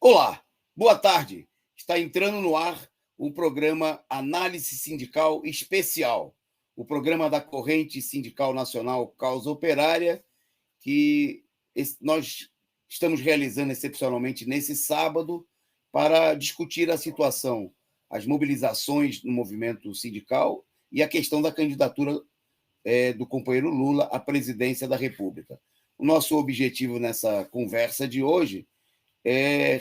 Olá, boa tarde. Está entrando no ar o programa Análise Sindical Especial, o programa da Corrente Sindical Nacional Causa Operária, que nós estamos realizando excepcionalmente nesse sábado para discutir a situação, as mobilizações no movimento sindical e a questão da candidatura do companheiro Lula à presidência da República. O nosso objetivo nessa conversa de hoje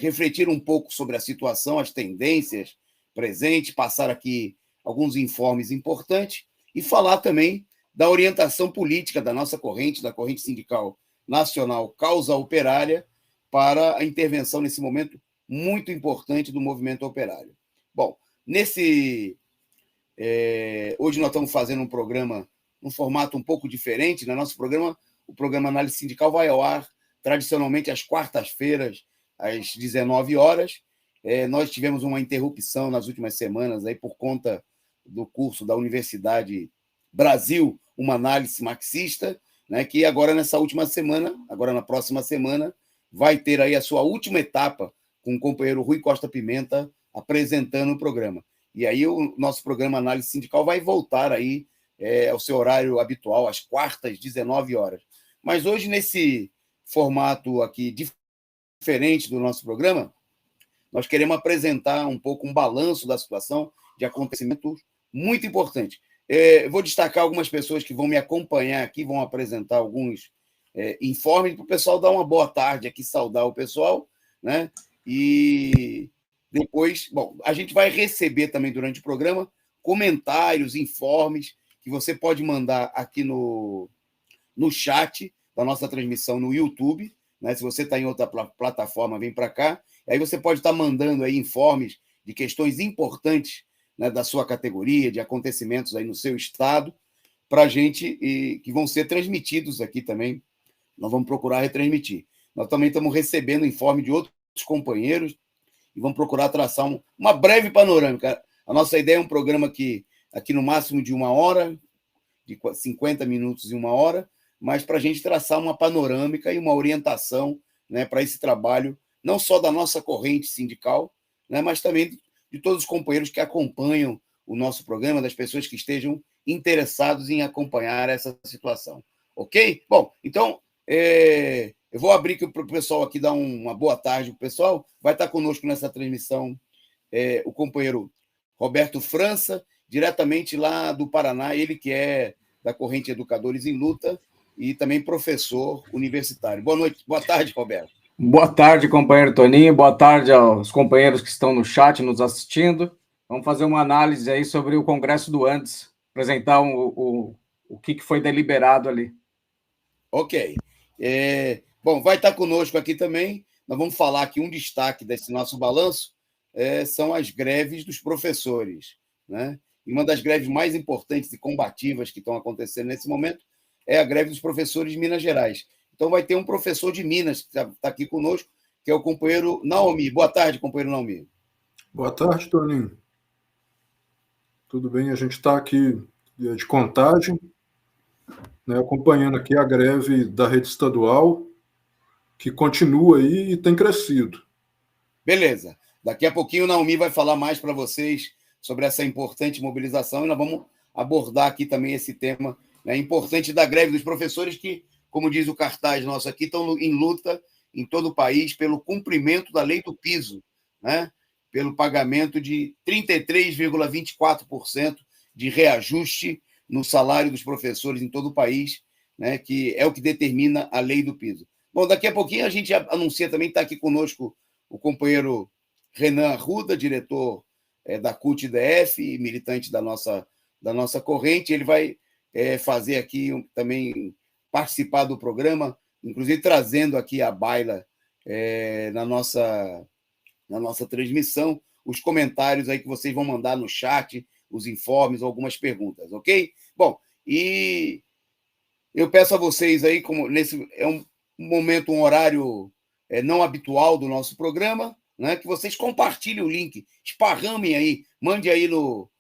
refletir um pouco sobre a situação, as tendências presentes, passar aqui alguns informes importantes e falar também da orientação política da nossa corrente, da Corrente Sindical Nacional Causa Operária, para a intervenção nesse momento muito importante do movimento operário. Bom, hoje nós estamos fazendo um programa num formato um pouco diferente. No nosso programa, o programa Análise Sindical vai ao ar tradicionalmente às quartas-feiras, às 19 horas. Nós tivemos uma interrupção nas últimas semanas aí por conta do curso da Universidade Brasil, uma análise marxista, né, que agora nessa última semana, agora na próxima semana, vai ter aí a sua última etapa com o companheiro Rui Costa Pimenta apresentando o programa. E aí o nosso programa Análise Sindical vai voltar aí ao seu horário habitual, às quartas, 19 horas. Mas hoje, nesse formato aqui diferente do nosso programa, nós queremos apresentar um pouco um balanço da situação de acontecimentos muito importantes. Vou destacar algumas pessoas que vão me acompanhar aqui, vão apresentar alguns informes para o pessoal dar uma boa tarde aqui, saudar o pessoal, né? E depois, bom, a gente vai receber também durante o programa comentários, informes que você pode mandar aqui no chat da nossa transmissão no YouTube, né? Se você está em outra plataforma, vem para cá. Aí você pode estar mandando aí informes de questões importantes, né, da sua categoria, de acontecimentos aí no seu estado, para a gente, que vão ser transmitidos aqui também. Nós vamos procurar retransmitir. Nós também estamos recebendo informe de outros companheiros e vamos procurar traçar uma breve panorâmica. A nossa ideia é um programa que aqui no máximo de 1 hora, de 50 minutos e 1 hora, mas para a gente traçar uma panorâmica e uma orientação, né, para esse trabalho, não só da nossa corrente sindical, né, mas também de todos os companheiros que acompanham o nosso programa, das pessoas que estejam interessados em acompanhar essa situação. Ok? Bom, então, eu vou abrir para o pessoal aqui dar uma boa tarde para o pessoal. Vai estar conosco nessa transmissão o companheiro Roberto França, diretamente lá do Paraná, ele que é da Corrente Educadores em Luta e também professor universitário. Boa noite, boa tarde, Roberto. Boa tarde, companheiro Toninho, boa tarde aos companheiros que estão no chat nos assistindo. Vamos fazer uma análise aí sobre o Congresso do Andes, apresentar o que foi deliberado ali. Ok. Bom, vai estar conosco aqui também. Nós vamos falar aqui um destaque desse nosso balanço, são as greves dos professores, né? E uma das greves mais importantes e combativas que estão acontecendo nesse momento é a greve dos professores de Minas Gerais. Então, vai ter um professor de Minas que está aqui conosco, que é o companheiro Naomi. Boa tarde, companheiro Naomi. Boa tarde, Toninho. Tudo bem? A gente está aqui de Contagem, né, acompanhando aqui a greve da rede estadual, que continua aí e tem crescido. Beleza. Daqui a pouquinho o Naomi vai falar mais para vocês sobre essa importante mobilização e nós vamos abordar aqui também esse tema, né, importante da greve dos professores que, como diz o cartaz nosso aqui, estão em luta em todo o país pelo cumprimento da lei do piso, né, pelo pagamento de 33,24% de reajuste no salário dos professores em todo o país, né, que é o que determina a lei do piso. Bom, daqui a pouquinho a gente anuncia também, está aqui conosco o companheiro Renan Arruda, diretor da CUT-DF, militante da nossa corrente. Ele vai fazer aqui também, participar do programa, inclusive trazendo aqui a baila na nossa transmissão, os comentários aí que vocês vão mandar no chat, os informes, algumas perguntas, ok? Bom, e eu peço a vocês aí, como nesse é um momento, um horário não habitual do nosso programa, né, que vocês compartilhem o link, esparramem aí, mande aí no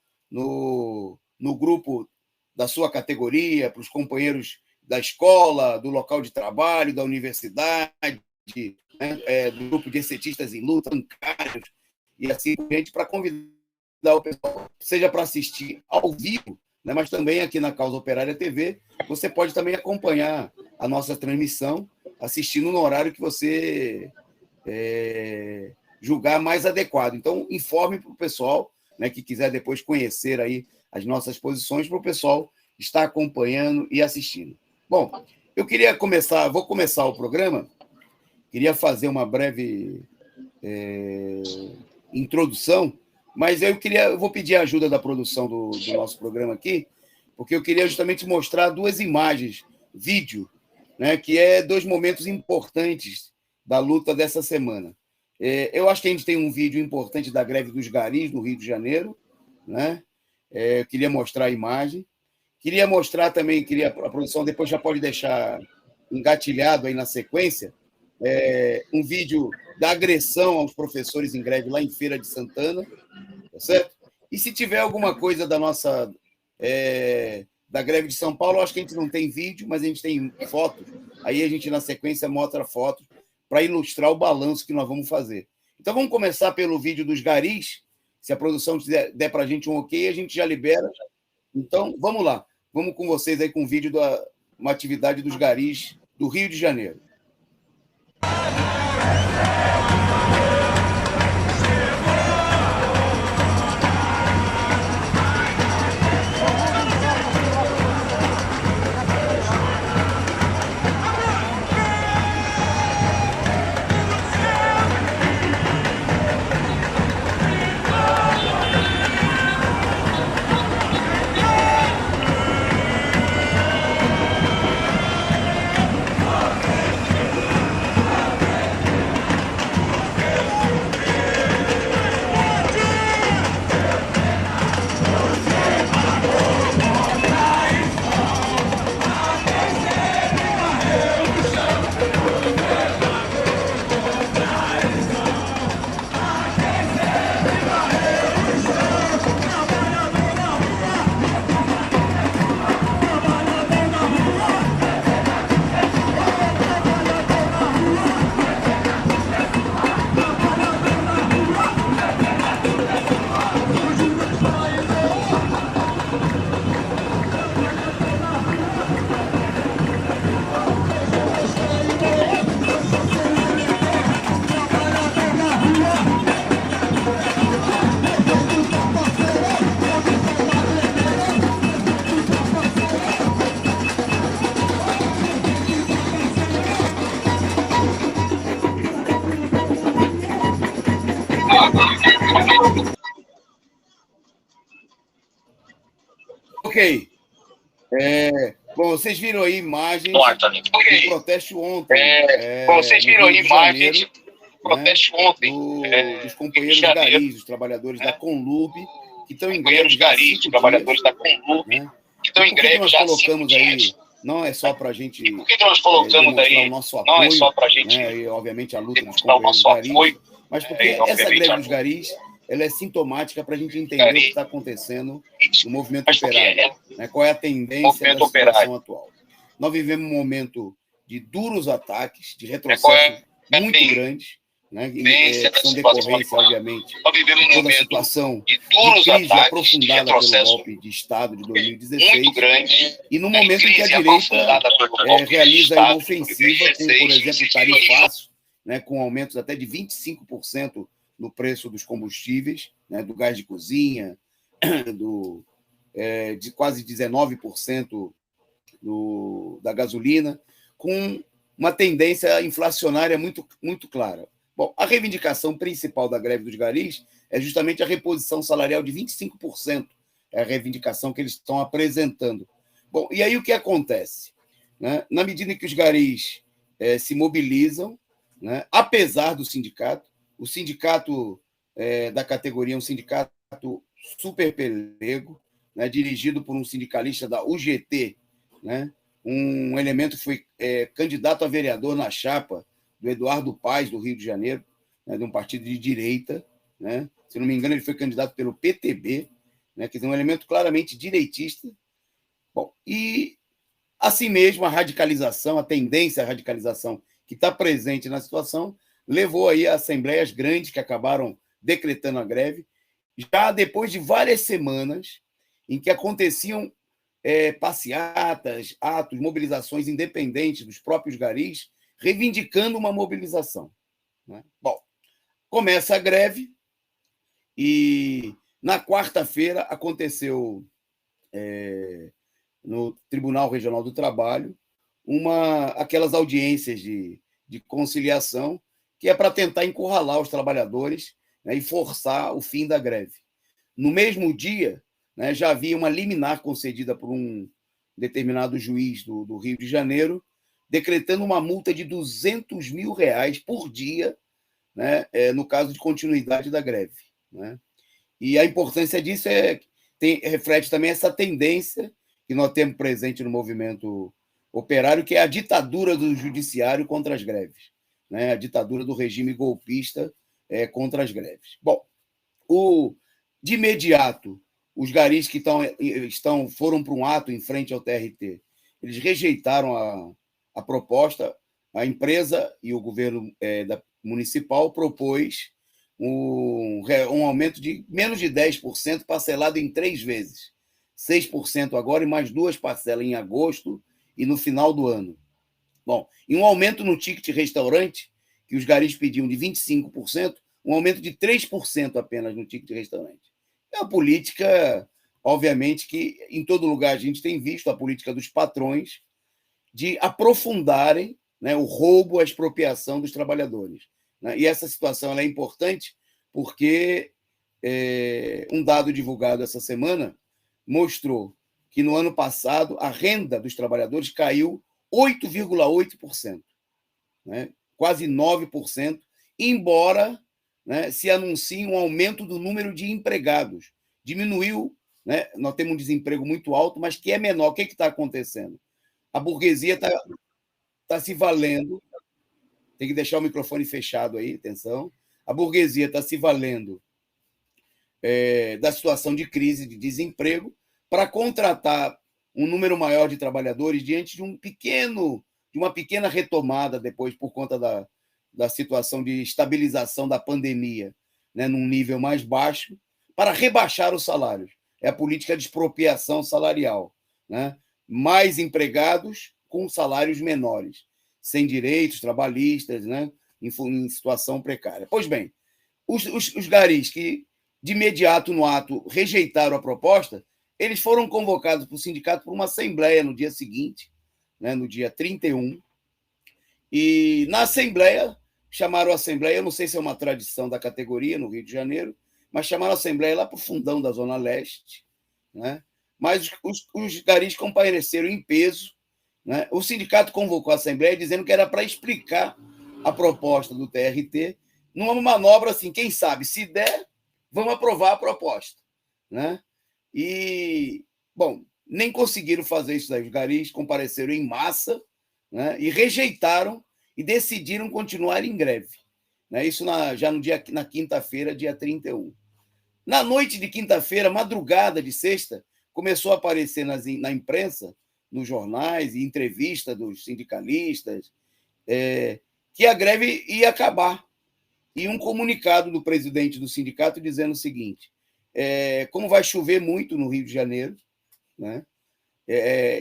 grupo da sua categoria, para os companheiros da escola, do local de trabalho, da universidade, né, do grupo de excetistas em luta, bancários e assim por diante, para convidar o pessoal, seja para assistir ao vivo, né, mas também aqui na Causa Operária TV, você pode também acompanhar a nossa transmissão, assistindo no horário que você julgar mais adequado. Então, informe para o pessoal, né, que quiser depois conhecer aí as nossas posições, para o pessoal estar acompanhando e assistindo. Bom, vou começar o programa, queria fazer uma breve introdução, mas eu vou pedir a ajuda da produção do nosso programa aqui, porque eu queria justamente mostrar 2 imagens, vídeo, né, que é 2 momentos importantes da luta dessa semana. Eu acho que a gente tem um vídeo importante da greve dos garis no Rio de Janeiro, né? Eu queria mostrar a imagem. Queria mostrar também, a produção depois já pode deixar engatilhado aí na sequência, um vídeo da agressão aos professores em greve lá em Feira de Santana, tá certo? E se tiver alguma coisa da nossa da greve de São Paulo, acho que a gente não tem vídeo, mas a gente tem fotos. Aí a gente, na sequência, mostra fotos para ilustrar o balanço que nós vamos fazer. Então, vamos começar pelo vídeo dos garis. Se a produção der para a gente um ok, a gente já libera. Então, vamos lá. Vamos com vocês aí com o vídeo da uma atividade dos garis do Rio de Janeiro. Ok. Bom, vocês viram aí imagens do protesto ontem. Vocês viram aí imagens do protesto ontem. Dos companheiros garis, dos trabalhadores da Conlub, que estão em greve já há 5 dias. Trabalhadores da Conlub, que estão em greve já há 5 dias. Não é só para a gente por que nós colocamos demonstrar o nosso apoio, não é só para a gente, né, e obviamente a luta dos demonstrar o companheiros nosso garis, apoio, mas porque essa greve dos garis ela é sintomática para a gente entender o que está acontecendo no movimento operário, né? Qual é a tendência da situação atual. Nós vivemos um momento de duros ataques, de retrocesso muito grandes, né? Que são decorrência, obviamente, de toda a situação de crise aprofundada pelo golpe de Estado de 2016, e no momento em que a direita realiza uma ofensiva com, por exemplo, tarifaço, né, com aumentos até de 25% no preço dos combustíveis, né, do gás de cozinha, de quase 19% da gasolina, com uma tendência inflacionária muito, muito clara. Bom, a reivindicação principal da greve dos garis é justamente a reposição salarial de 25%. É a reivindicação que eles estão apresentando. Bom, e aí o que acontece? Né? Na medida em que os garis se mobilizam, né, apesar do sindicato, o sindicato da categoria é um sindicato super pelego, né, dirigido por um sindicalista da UGT, né, um elemento que foi candidato a vereador na chapa do Eduardo Paes, do Rio de Janeiro, né, de um partido de direita. Né, se não me engano, ele foi candidato pelo PTB, né, quer dizer, um elemento claramente direitista. Bom, e assim mesmo a radicalização, a tendência à radicalização que está presente na situação, levou aí a assembleias grandes que acabaram decretando a greve, já depois de várias semanas em que aconteciam passeatas, atos, mobilizações independentes dos próprios garis, reivindicando uma mobilização. Né? Bom, começa a greve e na quarta-feira aconteceu no Tribunal Regional do Trabalho aquelas audiências de conciliação que é para tentar encurralar os trabalhadores, né, e forçar o fim da greve. No mesmo dia, né, já havia uma liminar concedida por um determinado juiz do Rio de Janeiro, decretando uma multa de R$200 mil por dia, né, no caso de continuidade da greve. Né? E a importância disso reflete também essa tendência que nós temos presente no movimento operário, que é a ditadura do judiciário contra as greves, né? A ditadura do regime golpista contra as greves. Bom, de imediato, os garis que foram para um ato em frente ao TRT, eles rejeitaram a proposta. A empresa e o governo municipal propôs um aumento de menos de 10%, parcelado em 3 vezes. 6% agora e mais 2 parcelas em agosto e no final do ano. Bom, e um aumento no ticket restaurante, que os garis pediam de 25%, um aumento de 3% apenas no ticket restaurante. É uma política, obviamente, que em todo lugar a gente tem visto a política dos patrões de aprofundarem, né, o roubo, a expropriação dos trabalhadores. Né? E essa situação é importante porque um dado divulgado essa semana mostrou que no ano passado a renda dos trabalhadores caiu 8,8%, né? Quase 9%, embora, né, se anuncie um aumento do número de empregados. Diminuiu, né? Nós temos um desemprego muito alto, mas que é menor. O que está acontecendo? A burguesia está se valendo, tem que deixar o microfone fechado aí, atenção. A burguesia está se valendo da situação de crise, de desemprego, para contratar um número maior de trabalhadores diante de uma pequena retomada depois por conta da situação de estabilização da pandemia, né, num nível mais baixo, para rebaixar os salários. É a política de expropriação salarial, né? Mais empregados com salários menores, sem direitos trabalhistas, né, em situação precária. Pois bem, os garis que de imediato no ato rejeitaram a proposta, eles foram convocados para o sindicato por uma assembleia no dia seguinte, né, no dia 31, e na assembleia, chamaram a assembleia, eu não sei se é uma tradição da categoria no Rio de Janeiro, mas chamaram a assembleia lá para o fundão da Zona Leste, né? Mas os garis compareceram em peso, né? O sindicato convocou a assembleia dizendo que era para explicar a proposta do TRT numa manobra assim, quem sabe, se der, vamos aprovar a proposta, né? E, bom, nem conseguiram fazer isso daí. Os garis compareceram em massa, né, e rejeitaram e decidiram continuar em greve. Né? Isso já na quinta-feira, dia 31. Na noite de quinta-feira, madrugada de sexta, começou a aparecer na imprensa, nos jornais e entrevista dos sindicalistas, que a greve ia acabar. E um comunicado do presidente do sindicato dizendo o seguinte: como vai chover muito no Rio de Janeiro, né,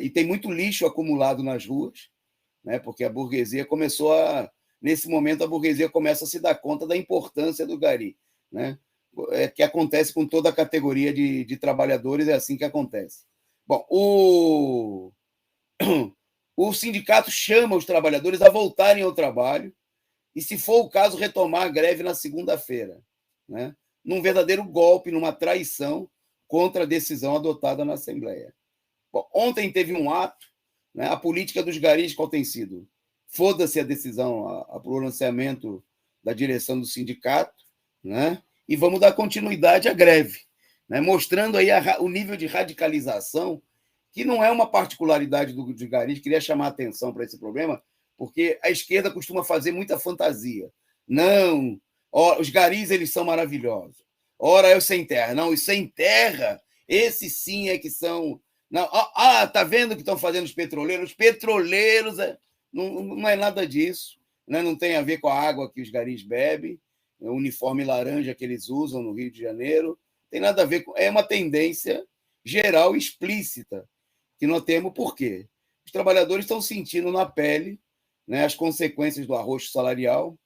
e tem muito lixo acumulado nas ruas, né, porque a burguesia começou nesse momento, a burguesia começa a se dar conta da importância do gari, né, que acontece com toda a categoria de trabalhadores, é assim que acontece. Bom, o sindicato chama os trabalhadores a voltarem ao trabalho e, se for o caso, retomar a greve na segunda-feira, né, num verdadeiro golpe, numa traição contra a decisão adotada na Assembleia. Bom, ontem teve um ato, né, a política dos garis qual tem sido? Foda-se a decisão, o pronunciamento da direção do sindicato, né, e vamos dar continuidade à greve, né, mostrando aí o nível de radicalização, que não é uma particularidade dos garis. Queria chamar a atenção para esse problema, porque a esquerda costuma fazer muita fantasia. Não, os garis, eles são maravilhosos. Ora, é o sem terra. Não, os sem terra, esses sim é que são... Não, tá vendo o que estão fazendo os petroleiros? Os petroleiros não é nada disso. né? Não tem a ver com a água que os garis bebem, o uniforme laranja que eles usam no Rio de Janeiro, tem nada a ver com... É uma tendência geral explícita que nós temos. Por quê? Os trabalhadores estão sentindo na pele, né, as consequências do arroxo salarial,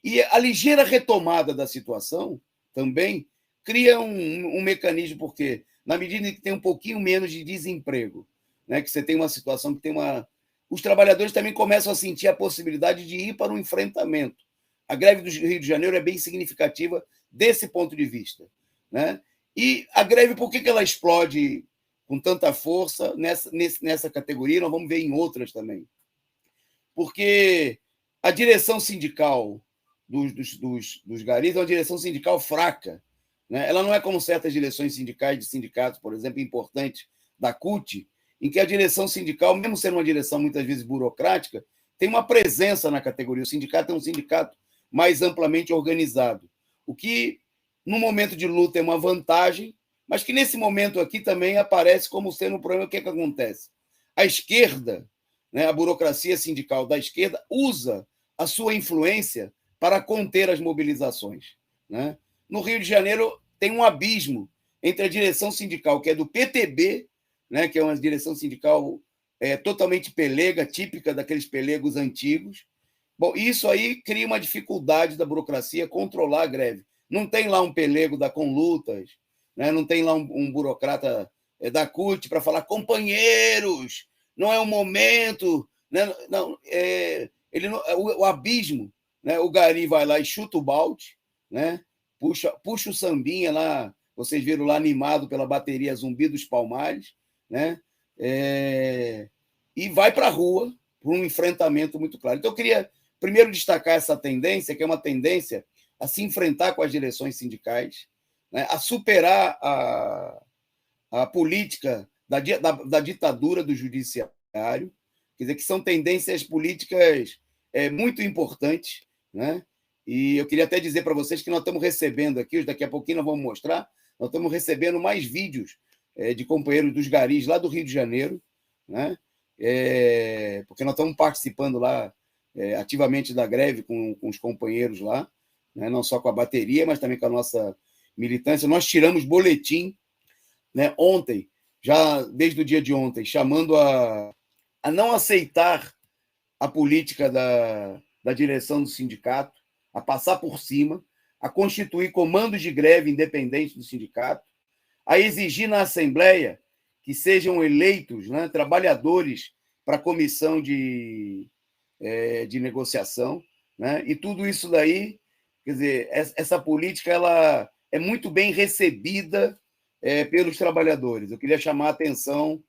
e a ligeira retomada da situação também cria um mecanismo, porque na medida que tem um pouquinho menos de desemprego, né, que você tem uma situação que tem uma... Os trabalhadores também começam a sentir a possibilidade de ir para um enfrentamento. A greve do Rio de Janeiro é bem significativa desse ponto de vista, né? E a greve, por que ela explode com tanta força nessa categoria? Nós vamos ver em outras também. Porque a direção sindical dos garis é uma direção sindical fraca, né? Ela não é como certas direções sindicais de sindicatos, por exemplo, importantes da CUT, em que a direção sindical, mesmo sendo uma direção muitas vezes burocrática, tem uma presença na categoria. O sindicato é um sindicato mais amplamente organizado, o que, no momento de luta, é uma vantagem, mas que, nesse momento aqui, também aparece como sendo um problema. O que é que acontece? A esquerda, né, a burocracia sindical da esquerda, usa a sua influência para conter as mobilizações, né? No Rio de Janeiro, tem um abismo entre a direção sindical, que é do PTB, né, que é uma direção sindical totalmente pelega, típica daqueles pelegos antigos. Bom, isso aí cria uma dificuldade da burocracia controlar a greve. Não tem lá um pelego da Conlutas, né, não tem lá um burocrata da CUT para falar: companheiros, não é o momento, né? Não, o abismo, né? O gari vai lá e chuta o balde, né? Puxa o sambinha lá, vocês viram lá animado pela bateria Zumbi dos Palmares, né? E vai para a rua por um enfrentamento muito claro. Então, eu queria primeiro destacar essa tendência, que é uma tendência a se enfrentar com as direções sindicais, né? A superar a política da ditadura do judiciário, quer dizer, que são tendências políticas muito importantes, né? E eu queria até dizer para vocês que nós estamos recebendo aqui, daqui a pouquinho nós vamos mostrar, nós estamos recebendo mais vídeos de companheiros dos garis lá do Rio de Janeiro, né? Porque nós estamos participando lá ativamente da greve com os companheiros lá, né? Não só com a bateria, mas também com a nossa militância. Nós tiramos boletim, né, ontem, já desde o dia de ontem, chamando a não aceitar a política da direção do sindicato, a passar por cima, a constituir comandos de greve independentes do sindicato, a exigir na Assembleia que sejam eleitos, né, trabalhadores para a comissão de negociação, né? E tudo isso daí, quer dizer, essa política ela é muito bem recebida pelos trabalhadores. Eu queria chamar a atenção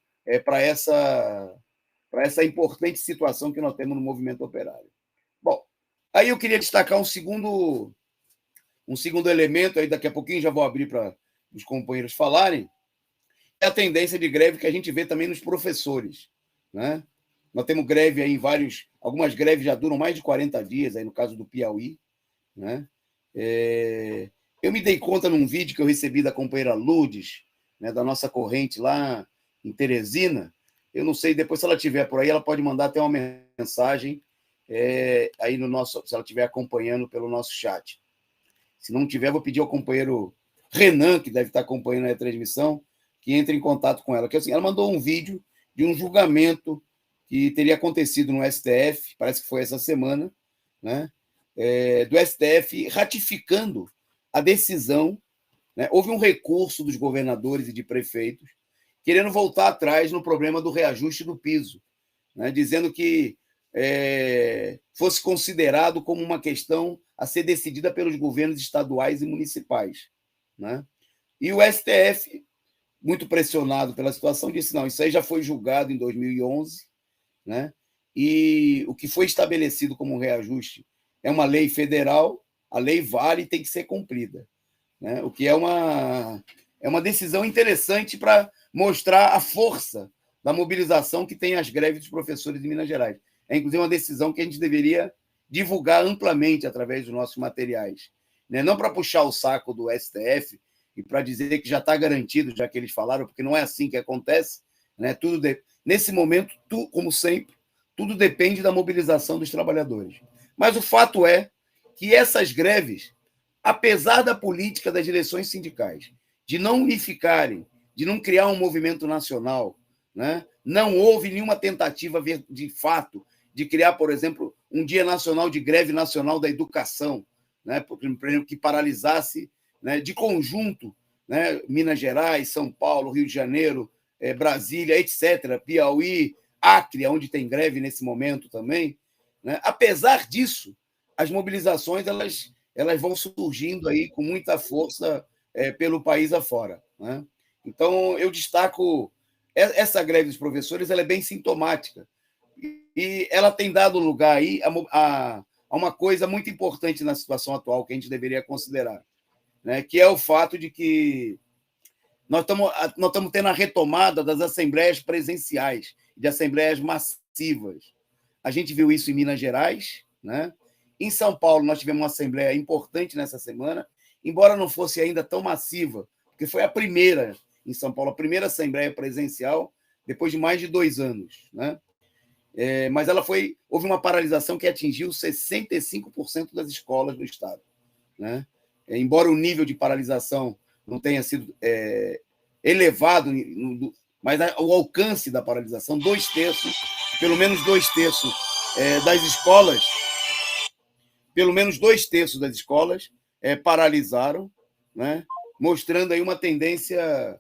para essa importante situação que nós temos no movimento operário. Bom, aí eu queria destacar um segundo elemento, aí daqui a pouquinho já vou abrir para os companheiros falarem, é a tendência de greve que a gente vê também nos professores, né? Nós temos greve aí algumas greves já duram mais de 40 dias, aí no caso do Piauí, né? Eu me dei conta num vídeo que eu recebi da companheira Lourdes, né, da nossa corrente lá em Teresina. Eu não sei, depois, se ela estiver por aí, ela pode mandar até uma mensagem aí no nosso, se ela estiver acompanhando pelo nosso chat. Se não tiver, vou pedir ao companheiro Renan, que deve estar acompanhando a transmissão, que entre em contato com ela. Que, assim, ela mandou um vídeo de um julgamento que teria acontecido no STF, parece que foi essa semana, né, do STF ratificando a decisão, né? Houve um recurso dos governadores e de prefeitos querendo voltar atrás no problema do reajuste do piso, né? Dizendo que fosse considerado como uma questão a ser decidida pelos governos estaduais e municipais, né? E o STF, muito pressionado pela situação, disse: não, isso aí já foi julgado em 2011, né? E o que foi estabelecido como reajuste é uma lei federal, a lei vale e tem que ser cumprida, né? O que é uma decisão interessante para mostrar a força da mobilização que tem as greves dos professores de Minas Gerais. É, inclusive, uma decisão que a gente deveria divulgar amplamente através dos nossos materiais, né? Não para puxar o saco do STF e para dizer que já está garantido, já que eles falaram, porque não é assim que acontece, né? Nesse momento, como sempre, tudo depende da mobilização dos trabalhadores. Mas o fato é que essas greves, apesar da política das direções sindicais, de não unificarem, de não criar um movimento nacional, né? Não houve nenhuma tentativa de fato de criar, por exemplo, um dia nacional de greve nacional da educação, né? Por exemplo, que paralisasse, né, de conjunto, né, Minas Gerais, São Paulo, Rio de Janeiro, Brasília, etc., Piauí, Acre, onde tem greve nesse momento também, né? Apesar disso, as mobilizações elas vão surgindo aí com muita força pelo país afora, né? Então, eu destaco essa greve dos professores, ela é bem sintomática e ela tem dado lugar aí a uma coisa muito importante na situação atual que a gente deveria considerar, né? Que é o fato de que nós estamos tendo a retomada das assembleias presenciais, de assembleias massivas. A gente viu isso em Minas Gerais, né? Em São Paulo, nós tivemos uma assembleia importante nessa semana, embora não fosse ainda tão massiva, porque foi a primeira em São Paulo, a primeira assembleia presencial, depois de mais de 2 anos, né? Mas houve uma paralisação que atingiu 65% das escolas do estado, né? Embora o nível de paralisação não tenha sido elevado, mas o alcance da paralisação, pelo menos 2/3 das escolas, paralisaram, né? Mostrando aí uma tendência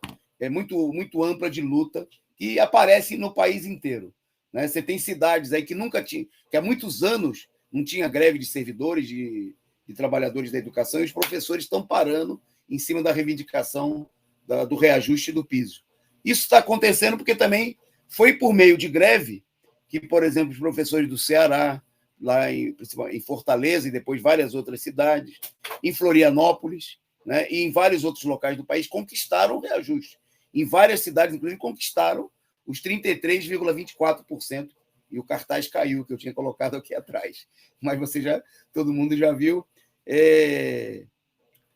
muito, muito ampla de luta que aparece no país inteiro, né? Você tem cidades aí que há muitos anos não tinha greve de servidores, de trabalhadores da educação, e os professores estão parando em cima da reivindicação do reajuste do piso. Isso está acontecendo porque também foi por meio de greve que, por exemplo, os professores do Ceará, lá em Fortaleza e depois várias outras cidades, em Florianópolis, né, e em vários outros locais do país, conquistaram o reajuste. Em várias cidades, inclusive, conquistaram os 33,24%, e o cartaz caiu, que eu tinha colocado aqui atrás. Mas todo mundo já viu.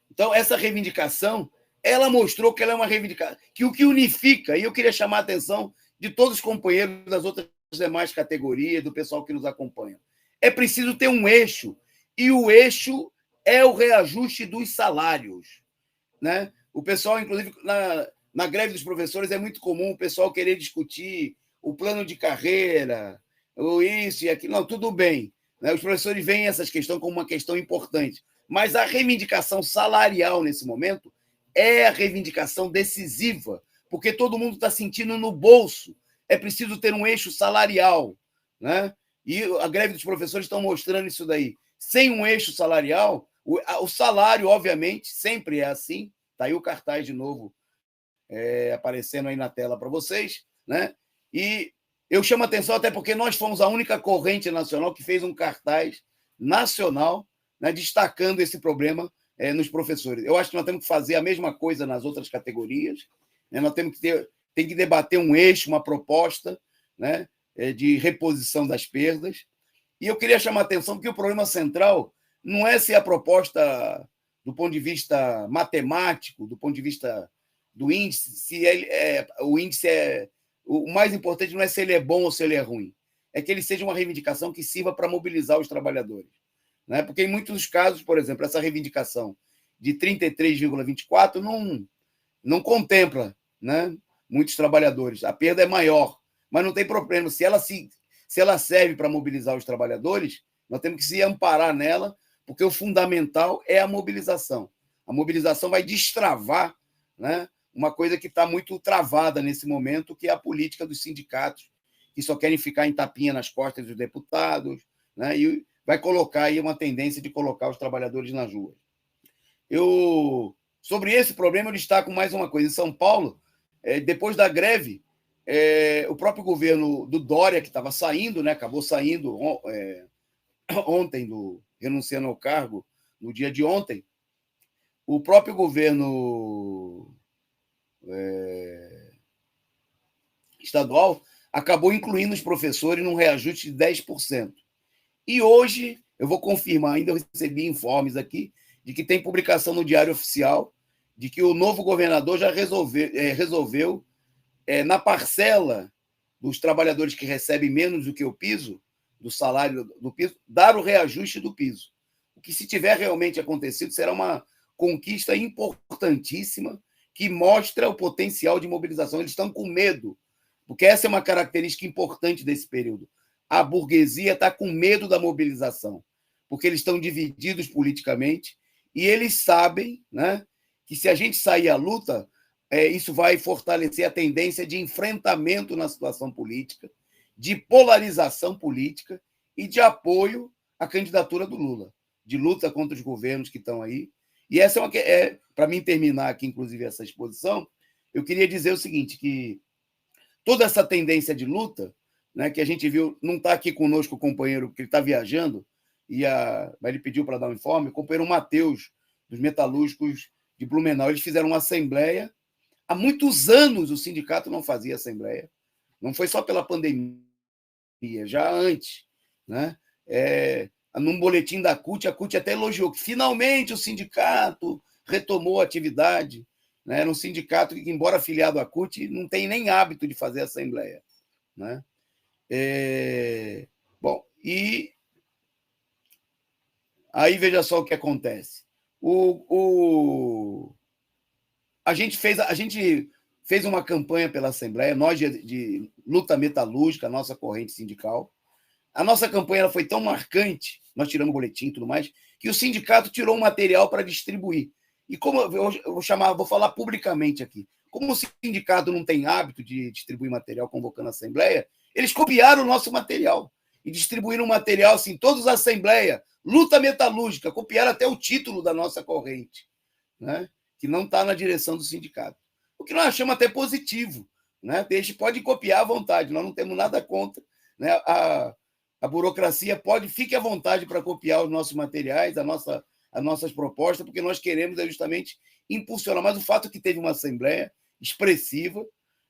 Então, essa reivindicação, ela mostrou que ela é uma reivindicação, que o que unifica, e eu queria chamar a atenção de todos os companheiros das outras demais categorias, do pessoal que nos acompanha. É preciso ter um eixo, e o eixo é o reajuste dos salários, né? O pessoal, inclusive, na greve dos professores, é muito comum o pessoal querer discutir o plano de carreira, ou isso e aquilo. Não, tudo bem, né? Os professores veem essas questões como uma questão importante, mas a reivindicação salarial, nesse momento, é a reivindicação decisiva, porque todo mundo está sentindo no bolso. É preciso ter um eixo salarial, né? E a greve dos professores estão mostrando isso daí. Sem um eixo salarial, o salário, obviamente, sempre é assim. Está aí o cartaz de novo aparecendo aí na tela para vocês, né? E eu chamo a atenção até porque nós fomos a única corrente nacional que fez um cartaz nacional, né, destacando esse problema nos professores. Eu acho que nós temos que fazer a mesma coisa nas outras categorias, né? Nós temos que debater um eixo, uma proposta, né, de reposição das perdas. E eu queria chamar a atenção que o problema central não é se a proposta, do ponto de vista matemático, do ponto de vista do índice, o índice o mais importante não é se ele é bom ou se ele é ruim, é que ele seja uma reivindicação que sirva para mobilizar os trabalhadores, né? Porque em muitos casos, por exemplo, essa reivindicação de 33,24 não contempla, né, muitos trabalhadores. A perda é maior, mas não tem problema. Se ela serve para mobilizar os trabalhadores, nós temos que se amparar nela, porque o fundamental é a mobilização. A mobilização vai destravar, né, uma coisa que está muito travada nesse momento, que é a política dos sindicatos, que só querem ficar em tapinha nas costas dos deputados, né, e vai colocar aí uma tendência de colocar os trabalhadores nas ruas. Sobre esse problema, eu destaco mais uma coisa. Em São Paulo, depois da greve, o próprio governo do Dória, que estava saindo, né, acabou saindo ontem, renunciando ao cargo no dia de ontem, o próprio governo estadual acabou incluindo os professores num reajuste de 10%. E hoje, eu vou confirmar, ainda eu recebi informes aqui, de que tem publicação no Diário Oficial, de que o novo governador já resolveu na parcela dos trabalhadores que recebem menos do que o piso, do salário do piso, dar o reajuste do piso. O que, se tiver realmente acontecido, será uma conquista importantíssima que mostra o potencial de mobilização. Eles estão com medo, porque essa é uma característica importante desse período. A burguesia está com medo da mobilização, porque eles estão divididos politicamente e eles sabem, né, que se a gente sair à luta, isso vai fortalecer a tendência de enfrentamento na situação política, de polarização política e de apoio à candidatura do Lula, de luta contra os governos que estão aí. E essa para mim terminar aqui, inclusive, essa exposição, eu queria dizer o seguinte, que toda essa tendência de luta, né, que a gente viu, não está aqui conosco o companheiro, porque ele está viajando, mas ele pediu para dar um informe, o companheiro Matheus, dos metalúrgicos de Blumenau, eles fizeram uma assembleia. Há muitos anos o sindicato não fazia assembleia, não foi só pela pandemia, já antes, né? Num boletim da CUT, a CUT até elogiou que finalmente o sindicato retomou a atividade, né? Era um sindicato que, embora afiliado à CUT, não tem nem hábito de fazer assembleia, né? Bom, e aí veja só o que acontece. A gente fez uma campanha pela Assembleia, nós de luta metalúrgica, a nossa corrente sindical. A nossa campanha foi tão marcante, nós tiramos boletim e tudo mais, que o sindicato tirou um material para distribuir. E como vou falar publicamente aqui, como o sindicato não tem hábito de distribuir material convocando a Assembleia, eles copiaram o nosso material e distribuíram um material assim, todos a Assembleia, luta metalúrgica, copiaram até o título da nossa corrente, né? Que não está na direção do sindicato. O que nós achamos até positivo, né? Pode copiar à vontade, nós não temos nada contra, né? A burocracia fique à vontade para copiar os nossos materiais, as nossas propostas, porque nós queremos justamente impulsionar. Mas o fato é que teve uma assembleia expressiva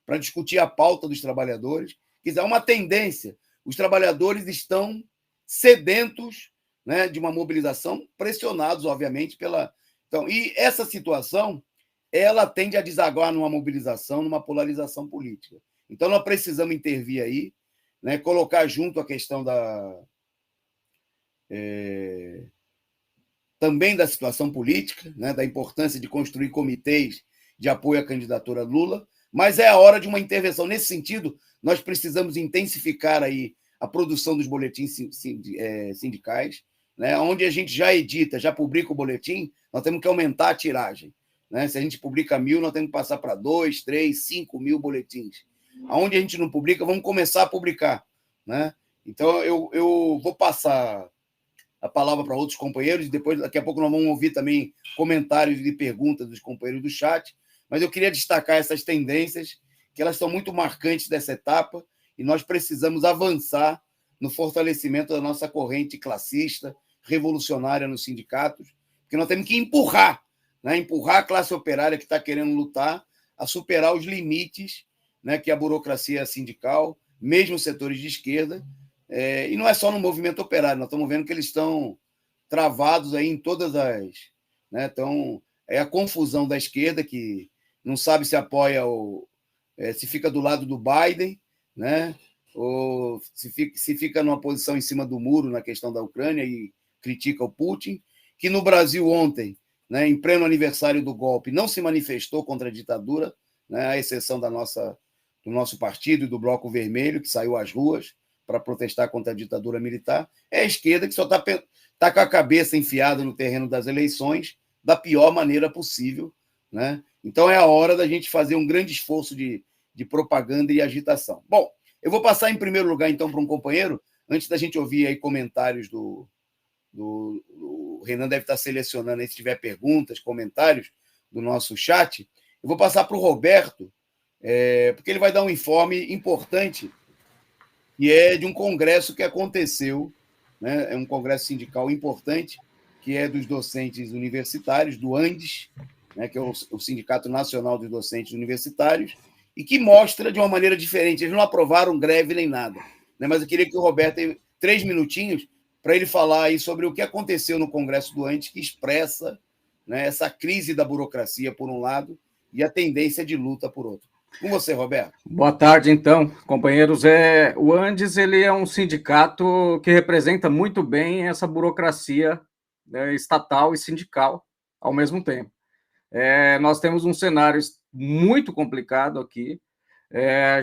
para discutir a pauta dos trabalhadores, quer dizer, há uma tendência, os trabalhadores estão sedentos, né, de uma mobilização, pressionados, obviamente, Então, e essa situação, ela tende a desaguar numa mobilização, numa polarização política. Então, nós precisamos intervir aí, né, colocar junto a questão também da situação política, né, da importância de construir comitês de apoio à candidatura Lula, mas é a hora de uma intervenção. Nesse sentido, nós precisamos intensificar aí a produção dos boletins sindicais, né, onde a gente já edita, já publica o boletim, nós temos que aumentar a tiragem, né? Se a gente publica 1.000, nós temos que passar para 2, 3, 5 mil boletins. Onde a gente não publica, vamos começar a publicar, né? Então, eu vou passar a palavra para outros companheiros, e depois, daqui a pouco, nós vamos ouvir também comentários e perguntas dos companheiros do chat, mas eu queria destacar essas tendências, que elas são muito marcantes dessa etapa, e nós precisamos avançar no fortalecimento da nossa corrente classista, revolucionária nos sindicatos, porque nós temos que empurrar, né? Empurrar a classe operária que está querendo lutar a superar os limites, né, que a burocracia sindical, mesmo setores de esquerda, e não é só no movimento operário, nós estamos vendo que eles estão travados aí em todas as... Né, então, é a confusão da esquerda, que não sabe se apoia se fica do lado do Biden, né, ou se fica numa posição em cima do muro na questão da Ucrânia e critica o Putin, que no Brasil ontem, né, em pleno aniversário do golpe, não se manifestou contra a ditadura, né, à exceção do nosso partido e do Bloco Vermelho, que saiu às ruas para protestar contra a ditadura militar. É a esquerda que só está com a cabeça enfiada no terreno das eleições da pior maneira possível, né? Então é a hora da gente fazer um grande esforço de propaganda e agitação. Bom, eu vou passar em primeiro lugar, então, para um companheiro, antes da gente ouvir aí comentários do Renan deve estar selecionando aí, se tiver perguntas, comentários do nosso chat. Eu vou passar para o Roberto, porque ele vai dar um informe importante, que é de um congresso que aconteceu, né? É um congresso sindical importante, que é dos docentes universitários, do ANDES, né? Que é o Sindicato Nacional dos Docentes Universitários, e que mostra de uma maneira diferente. Eles não aprovaram greve nem nada, né? Mas eu queria que o Roberto tenha 3 minutinhos para ele falar aí sobre o que aconteceu no Congresso do ANDES, que expressa, né, essa crise da burocracia, por um lado, e a tendência de luta, por outro. Com você, Roberto. Boa tarde, então, companheiros. O Andes ele é um sindicato que representa muito bem essa burocracia, né, estatal e sindical ao mesmo tempo. Nós temos um cenário muito complicado aqui.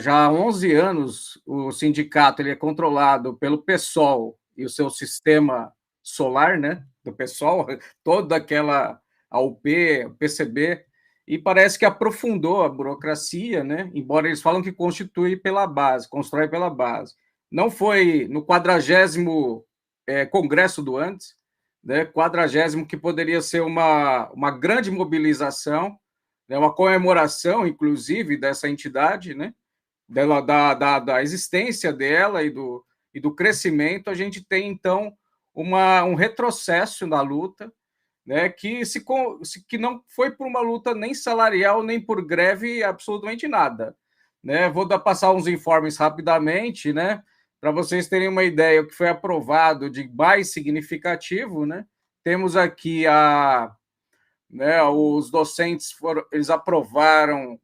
Já há 11 anos, o sindicato ele é controlado pelo PSOL e o seu sistema solar, né, do PSOL, toda aquela AUP, o PCB, e parece que aprofundou a burocracia, né, embora eles falam que constrói pela base. Não foi no 40º Congresso do Andes, né, 40º, que poderia ser uma grande mobilização, né, uma comemoração, inclusive, dessa entidade, né, da existência dela e do crescimento. A gente tem, então, um retrocesso na luta, né, que não foi por uma luta nem salarial, nem por greve, absolutamente nada. Né? Vou passar uns informes rapidamente, né, para vocês terem uma ideia. O que foi aprovado de mais significativo, né? Temos aqui os docentes eles aprovaram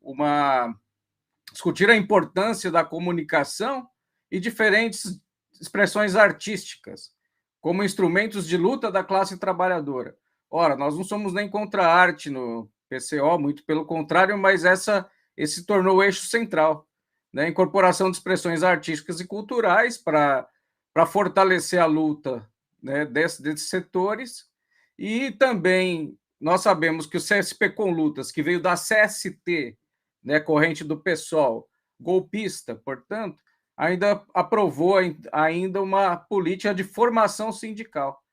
discutir a importância da comunicação e diferentes expressões artísticas como instrumentos de luta da classe trabalhadora. Ora, nós não somos nem contra a arte no PCO, muito pelo contrário, mas esse tornou o eixo central, né? A incorporação de expressões artísticas e culturais para fortalecer a luta, né, desses setores. E também nós sabemos que o CSP com Lutas, que veio da CST, né, corrente do PSOL, golpista, portanto, ainda aprovou ainda uma política de formação sindical,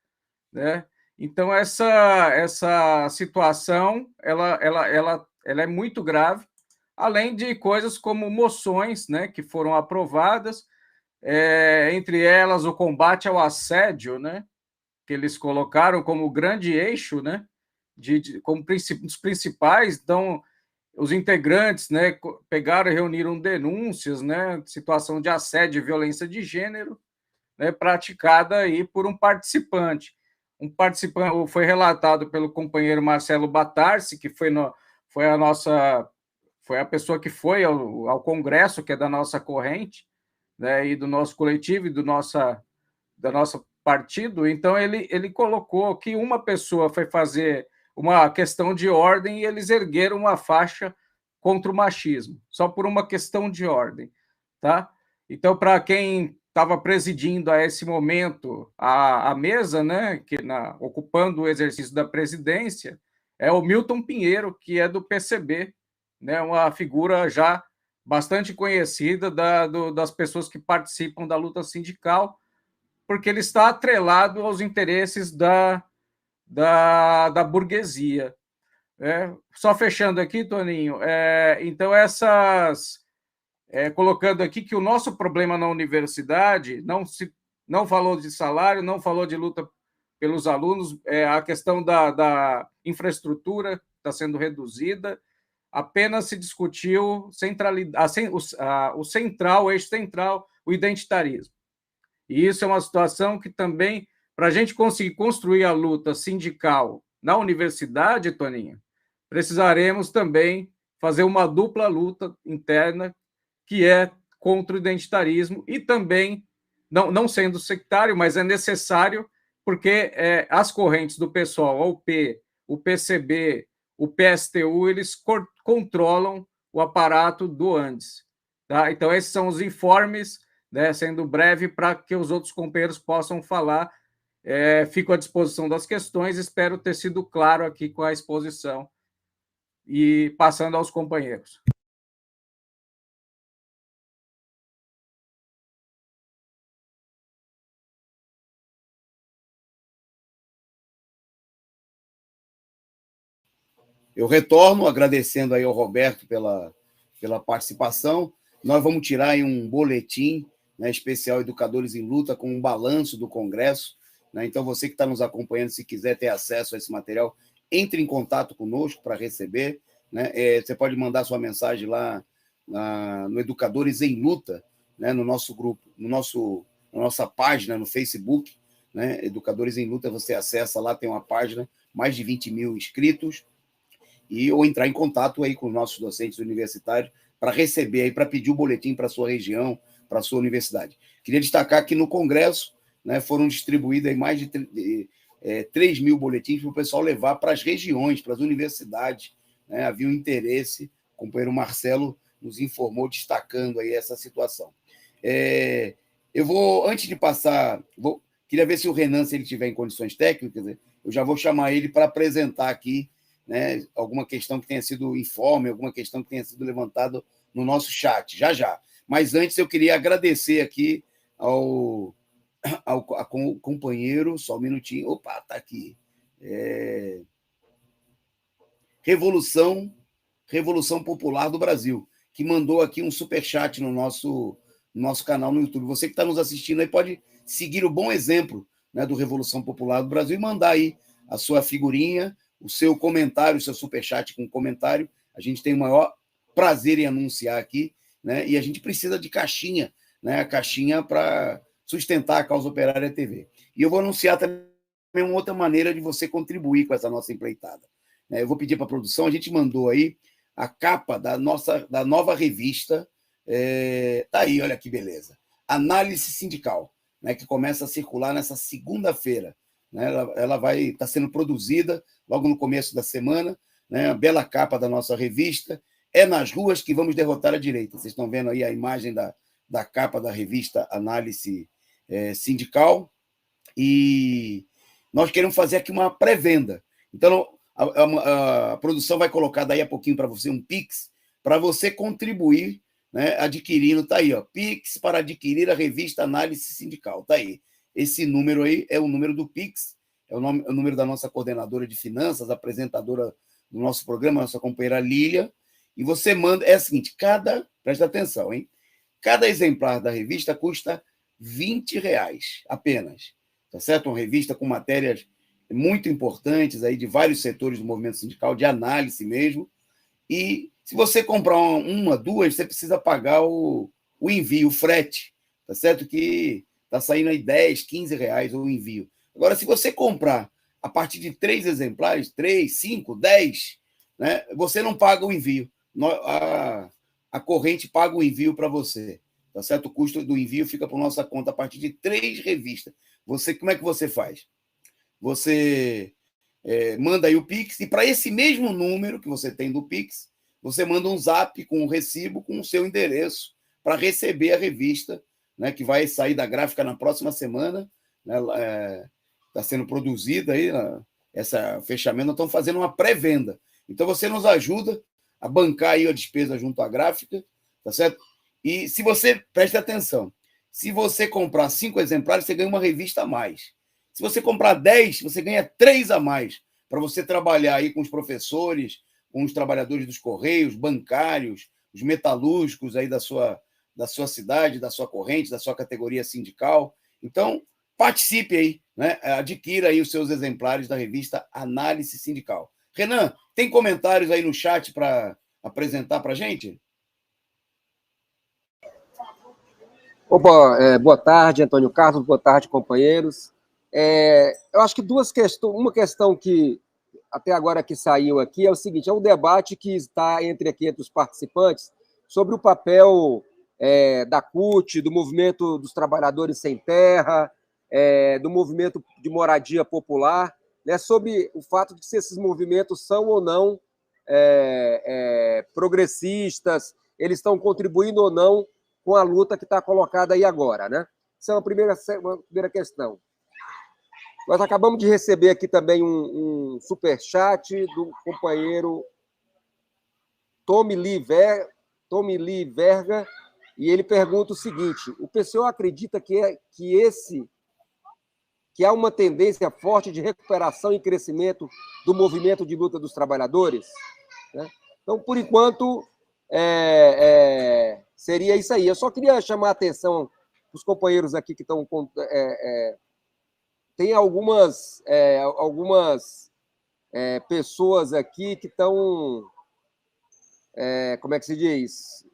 né? Então, essa situação ela é muito grave, além de coisas como moções, né, que foram aprovadas, entre elas o combate ao assédio, né, que eles colocaram como grande eixo, né, como dos principais. Então, os integrantes, né, pegaram e reuniram denúncias, né, de situação de assédio e violência de gênero, né, praticada aí por um participante. Foi relatado pelo companheiro Marcelo Batarsi, que foi a pessoa que foi ao Congresso, que é da nossa corrente, né, e do nosso coletivo e da nossa partido. Então, ele colocou que uma pessoa foi fazer uma questão de ordem e eles ergueram uma faixa contra o machismo, só por uma questão de ordem, tá? Então, para quem estava presidindo a esse momento a mesa, né, ocupando o exercício da presidência, é o Milton Pinheiro, que é do PCB, né, uma figura já bastante conhecida das pessoas que participam da luta sindical, porque ele está atrelado aos interesses da burguesia. Só fechando aqui, Toninho, então colocando aqui que o nosso problema na universidade não falou de salário, não falou de luta pelos alunos, a questão da infraestrutura está sendo reduzida, apenas se discutiu o eixo central, o identitarismo. E isso é uma situação que também, para a gente conseguir construir a luta sindical na universidade, Toninho, precisaremos também fazer uma dupla luta interna, que é contra o identitarismo, e também, não sendo sectário, mas é necessário, porque as correntes do PSOL, a UP, o PCB, o PSTU, eles controlam o aparato do Andes. Tá? Então, esses são os informes, né, sendo breve, para que os outros companheiros possam falar. Fico à disposição das questões, espero ter sido claro aqui com a exposição. E passando aos companheiros. Eu retorno agradecendo aí ao Roberto pela participação. Nós vamos tirar aí um boletim, né, especial Educadores em Luta, com um balanço do Congresso. Né? Então, você que está nos acompanhando, se quiser ter acesso a esse material, entre em contato conosco para receber. Né? Você pode mandar sua mensagem lá no Educadores em Luta, né, no nosso grupo, na nossa página no Facebook. Né? Educadores em Luta, você acessa lá, tem uma página, mais de 20 mil inscritos. Ou entrar em contato aí com os nossos docentes universitários para receber aí, para pedir o boletim para a sua região, para a sua universidade. Queria destacar que no Congresso, né, foram distribuídos aí mais de 3 mil boletins para o pessoal levar para as regiões, para as universidades, né? Havia um interesse, o companheiro Marcelo nos informou, destacando aí essa situação. Eu vou, antes de passar, queria ver se o Renan, se ele tiver em condições técnicas, eu já vou chamar ele para apresentar aqui, né, alguma questão que tenha sido informe, alguma questão que tenha sido levantada no nosso chat, já. Mas antes eu queria agradecer aqui ao companheiro, só um minutinho, opa, está aqui, Revolução Popular do Brasil, que mandou aqui um superchat no nosso canal no YouTube. Você que está nos assistindo aí pode seguir o bom exemplo, né, do Revolução Popular do Brasil e mandar aí a sua figurinha, o seu comentário, o seu superchat com comentário. A gente tem o maior prazer em anunciar aqui, né, e a gente precisa de caixinha, né, a caixinha para sustentar a Causa Operária TV. E eu vou anunciar também uma outra maneira de você contribuir com essa nossa empreitada. Eu vou pedir para a produção, a gente mandou aí a capa da nova revista, tá aí, olha que beleza, Análise Sindical, né, que começa a circular nessa segunda-feira, né, ela vai estar sendo produzida logo no começo da semana, né, a bela capa da nossa revista, nas ruas que vamos derrotar a direita. Vocês estão vendo aí a imagem da capa da revista Análise Sindical, e nós queremos fazer aqui uma pré-venda. Então, a produção vai colocar daí a pouquinho para você um Pix, para você contribuir, né, adquirindo, está aí, ó, Pix para adquirir a revista Análise Sindical, está aí. Esse número aí é o número do Pix, é o número da nossa coordenadora de finanças, apresentadora do nosso programa, nossa companheira Lília, e você manda, é o seguinte, presta atenção, hein? Cada exemplar da revista custa R$20 apenas, tá certo? Uma revista com matérias muito importantes aí de vários setores do movimento sindical, de análise mesmo, e se você comprar uma, duas, você precisa pagar o envio, o frete, tá certo? Que está saindo aí R$10, R$15 o envio. Agora, se você comprar a partir de 3 exemplares, 3, 5, 10, né, você não paga o envio. A corrente paga o envio para você, tá certo? O custo do envio fica por nossa conta a partir de 3 revistas. Como é que você faz? Você manda aí o Pix, e para esse mesmo número que você tem do Pix, você manda um zap com um recibo com o seu endereço para receber a revista, né, que vai sair da gráfica na próxima semana. Está sendo produzida aí, essa fechamento, nós estamos fazendo uma pré-venda. Então, você nos ajuda a bancar aí a despesa junto à gráfica, tá certo? E se você, preste atenção, se você comprar 5 exemplares, você ganha uma revista a mais. Se você comprar 10, você ganha 3 a mais, para você trabalhar aí com os professores, com os trabalhadores dos Correios, bancários, os metalúrgicos aí da sua cidade, da sua corrente, da sua categoria sindical. Então, participe aí, né? Adquira aí os seus exemplares da revista Análise Sindical. Renan, tem comentários aí no chat para apresentar para a gente? Opa, boa tarde, Antônio Carlos, boa tarde, companheiros. Eu acho que uma questão que até agora que saiu aqui é o seguinte, é um debate que está entre os participantes sobre o papel da CUT, do movimento dos trabalhadores sem terra, do movimento de moradia popular, né, sobre o fato de se esses movimentos são ou não progressistas, eles estão contribuindo ou não com a luta que está colocada aí agora, né? Essa é uma primeira questão. Nós acabamos de receber aqui também um superchat do companheiro Tommy Lee Verga, e ele pergunta o seguinte: o PCO acredita que há uma tendência forte de recuperação e crescimento do movimento de luta dos trabalhadores? Né? Então, por enquanto, seria isso aí. Eu só queria chamar a atenção dos companheiros aqui que estão... Tem algumas pessoas aqui que estão, como é que se diz,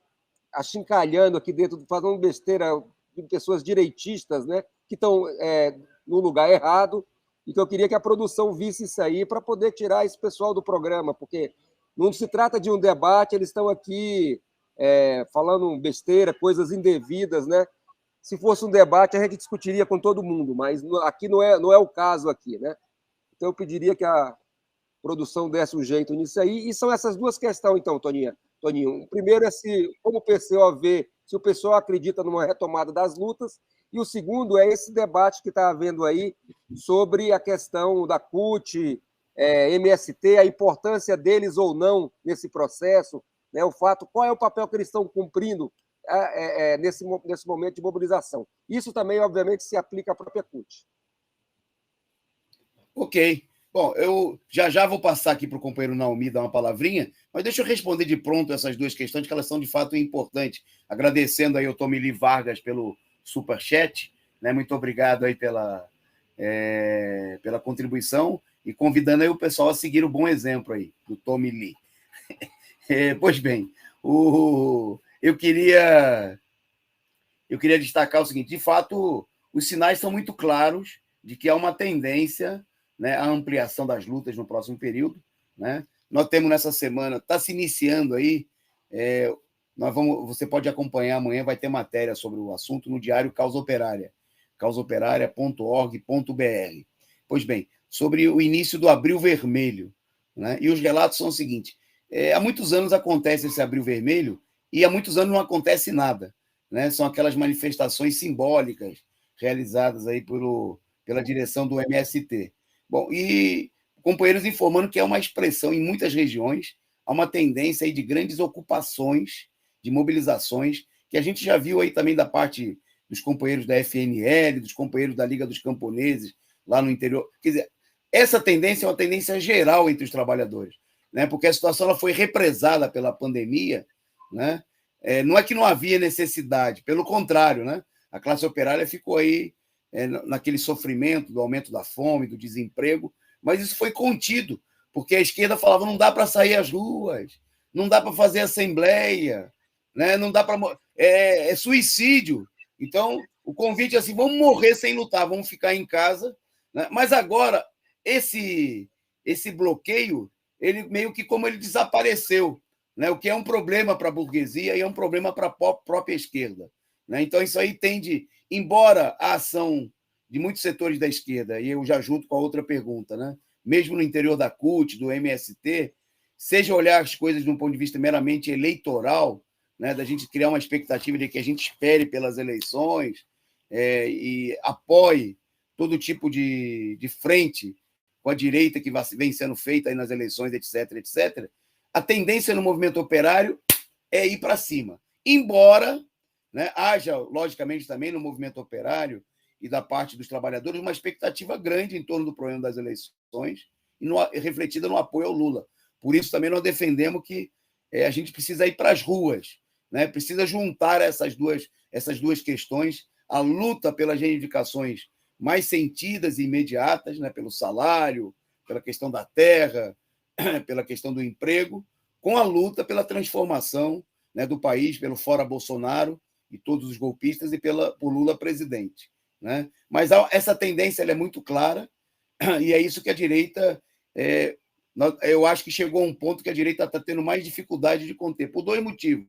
achincalhando aqui dentro, fazendo besteira, de pessoas direitistas, né, que estão no lugar errado, e que eu queria que a produção visse isso aí para poder tirar esse pessoal do programa, porque não se trata de um debate, eles estão aqui falando besteira, coisas indevidas, né? Se fosse um debate, a gente discutiria com todo mundo, mas aqui não é o caso aqui, né? Então, eu pediria que a produção desse um jeito nisso aí. E são essas duas questões, então, Toninho. O primeiro é como o PCO vê, se o PCO acredita numa retomada das lutas, e o segundo é esse debate que está havendo aí sobre a questão da CUT, MST, a importância deles ou não nesse processo, né? O fato, qual é o papel que eles estão cumprindo nesse momento de mobilização. Isso também, obviamente, se aplica à própria CUT. Ok. Bom, eu já vou passar aqui para o companheiro Naomi dar uma palavrinha, mas deixa eu responder de pronto essas duas questões, que elas são de fato importantes. Agradecendo aí ao Tomili Vargas pelo superchat, né? Muito obrigado aí pela contribuição e convidando aí o pessoal a seguir o bom exemplo aí do Tomili. Pois bem, eu queria destacar o seguinte: de fato, os sinais são muito claros de que há uma tendência, né, à ampliação das lutas no próximo período, né? Nós temos nessa semana, está se iniciando aí, você pode acompanhar amanhã, vai ter matéria sobre o assunto no diário Causa Operária, causaoperária.org.br. Pois bem, sobre o início do Abril Vermelho, né? E os relatos são o seguinte: há muitos anos acontece esse Abril Vermelho e há muitos anos não acontece nada, né? São aquelas manifestações simbólicas realizadas aí pela direção do MST. Bom, e companheiros informando que é uma expressão em muitas regiões, há uma tendência aí de grandes ocupações, de mobilizações, que a gente já viu aí também da parte dos companheiros da FNL, dos companheiros da Liga dos Camponeses, lá no interior. Quer dizer, essa tendência é uma tendência geral entre os trabalhadores, né? Porque a situação ela foi represada pela pandemia, né? Não é que não havia necessidade, pelo contrário, né? A classe operária ficou aí naquele sofrimento do aumento da fome, do desemprego, mas isso foi contido, porque a esquerda falava: não dá para sair às ruas, não dá para fazer assembleia, né? Não dá para... É suicídio. Então, o convite é assim: vamos morrer sem lutar, vamos ficar em casa, né? Mas agora, esse bloqueio, ele meio que como ele desapareceu, né? O que é um problema para a burguesia e é um problema para a própria esquerda, né? Então, isso aí tende, embora a ação de muitos setores da esquerda, e eu já junto com a outra pergunta, né? Mesmo no interior da CUT, do MST, seja olhar as coisas de um ponto de vista meramente eleitoral, né? Da gente criar uma expectativa de que a gente espere pelas eleições e apoie todo tipo de frente com a direita que vem sendo feita aí nas eleições, etc., etc., a tendência no movimento operário é ir para cima. Embora, né, haja, logicamente, também no movimento operário e da parte dos trabalhadores uma expectativa grande em torno do problema das eleições e refletida no apoio ao Lula. Por isso, também nós defendemos que a gente precisa ir para as ruas, né? Precisa juntar essas duas questões, a luta pelas reivindicações mais sentidas e imediatas, né? Pelo salário, pela questão da terra, pela questão do emprego, com a luta pela transformação, né, do país, pelo fora Bolsonaro e todos os golpistas e por Lula presidente, né? Mas essa tendência ela é muito clara e é isso que a direita... eu acho que chegou a um ponto que a direita está tendo mais dificuldade de conter, por dois motivos.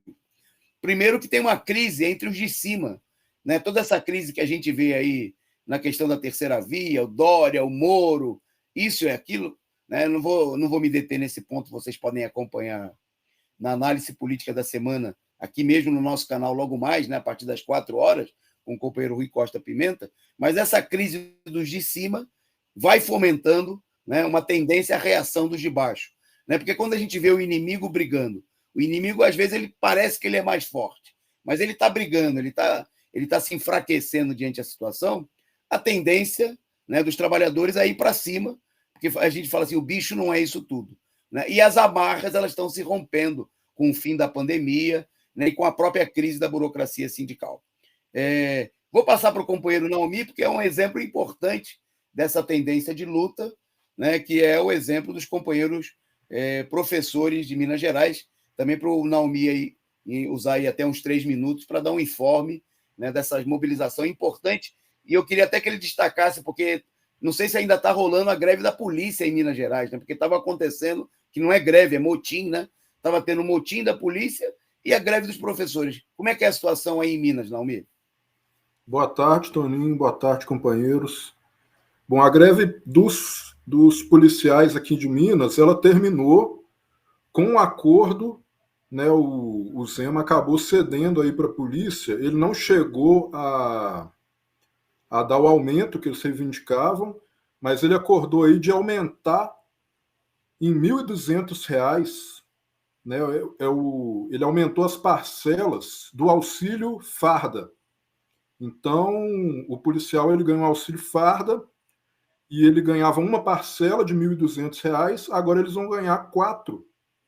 Primeiro, que tem uma crise entre os de cima, né? Toda essa crise que a gente vê aí na questão da terceira via, o Dória, o Moro, isso e aquilo, né? Não vou me deter nesse ponto, vocês podem acompanhar na análise política da semana, aqui mesmo no nosso canal, logo mais, né? A partir das 4h, com o companheiro Rui Costa Pimenta, mas essa crise dos de cima vai fomentando, né, uma tendência à reação dos de baixo, né? Porque quando a gente vê o inimigo brigando, o inimigo, às vezes, ele parece que ele é mais forte, mas ele está brigando, ele tá se enfraquecendo diante da situação, a tendência, né, dos trabalhadores é ir para cima, porque a gente fala assim, o bicho não é isso tudo, né? E as amarras elas estão se rompendo com o fim da pandemia, né, e com a própria crise da burocracia sindical. Vou passar para o companheiro Naomi, porque é um exemplo importante dessa tendência de luta, né, que é o exemplo dos companheiros professores de Minas Gerais, também para o Naomi aí, usar aí até uns 3 minutos para dar um informe, né, dessa mobilização importante. E eu queria até que ele destacasse, porque não sei se ainda está rolando a greve da polícia em Minas Gerais, né, porque estava acontecendo, que não é greve, é motim, né? Estava tendo motim da polícia E a greve dos professores? Como é que é a situação aí em Minas, Naumir? Boa tarde, Toninho. Boa tarde, companheiros. Bom, a greve dos policiais aqui de Minas, ela terminou com um acordo, né? O Zema acabou cedendo aí para a polícia. Ele não chegou a dar o aumento que eles reivindicavam, mas ele acordou aí de aumentar em R$ 1.200, né? Ele aumentou as parcelas do auxílio farda. Então, o policial ele ganha um auxílio farda e ele ganhava uma parcela de R$ 1.200, agora eles vão ganhar 4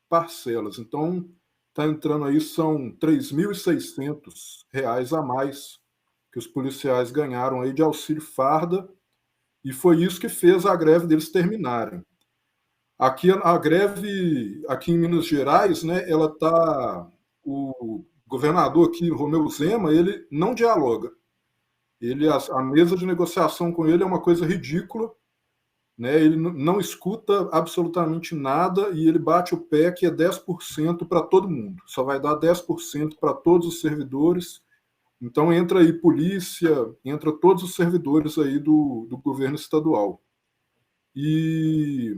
parcelas. Então, está entrando aí, são R$ 3.600 a mais que os policiais ganharam aí de auxílio farda, e foi isso que fez a greve deles terminarem. Aqui, a greve aqui em Minas Gerais, né, ela tá, o governador aqui, Romeu Zema, ele não dialoga. A mesa de negociação com ele é uma coisa ridícula, né? Ele não escuta absolutamente nada e ele bate o pé que é 10% para todo mundo. Só vai dar 10% para todos os servidores. Então entra aí polícia, entra todos os servidores aí do governo estadual. E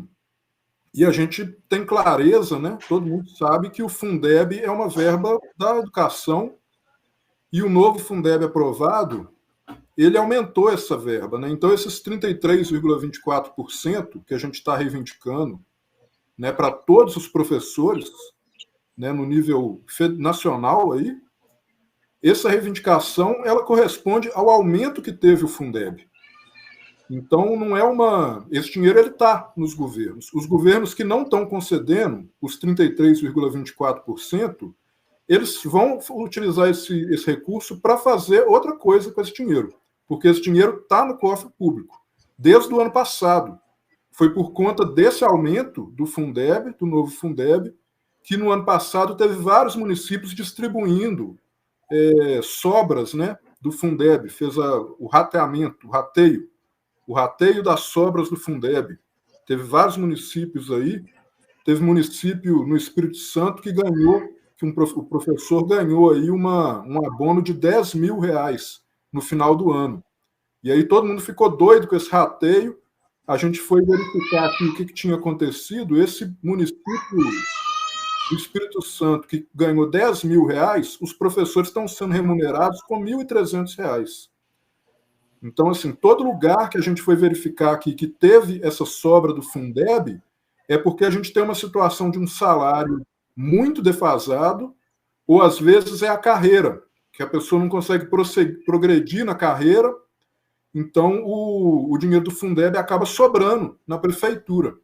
a gente tem clareza, né? Todo mundo sabe que o Fundeb é uma verba da educação e o novo Fundeb aprovado, ele aumentou essa verba, né? Então esses 33,24% que a gente está reivindicando, né, para todos os professores, né, no nível nacional aí, essa reivindicação ela corresponde ao aumento que teve o Fundeb. Então, não é esse dinheiro ele está nos governos. Os governos que não estão concedendo os 33,24%, eles vão utilizar esse recurso para fazer outra coisa com esse dinheiro, porque esse dinheiro está no cofre público desde o ano passado. Foi por conta desse aumento do Fundeb, do novo Fundeb, que no ano passado teve vários municípios distribuindo sobras, né, do Fundeb, fez o rateamento, o rateio das sobras do Fundeb. Teve vários municípios aí, teve município no Espírito Santo que ganhou, o professor ganhou aí um abono de R$10 mil no final do ano. E aí todo mundo ficou doido com esse rateio. A gente foi verificar aqui o que tinha acontecido. Esse município do Espírito Santo, que ganhou R$10 mil, os professores estão sendo remunerados com R$ 1.300. Então, assim, todo lugar que a gente foi verificar aqui que teve essa sobra do Fundeb é porque a gente tem uma situação de um salário muito defasado, ou às vezes é a carreira, que a pessoa não consegue progredir na carreira, então o dinheiro do Fundeb acaba sobrando na prefeitura.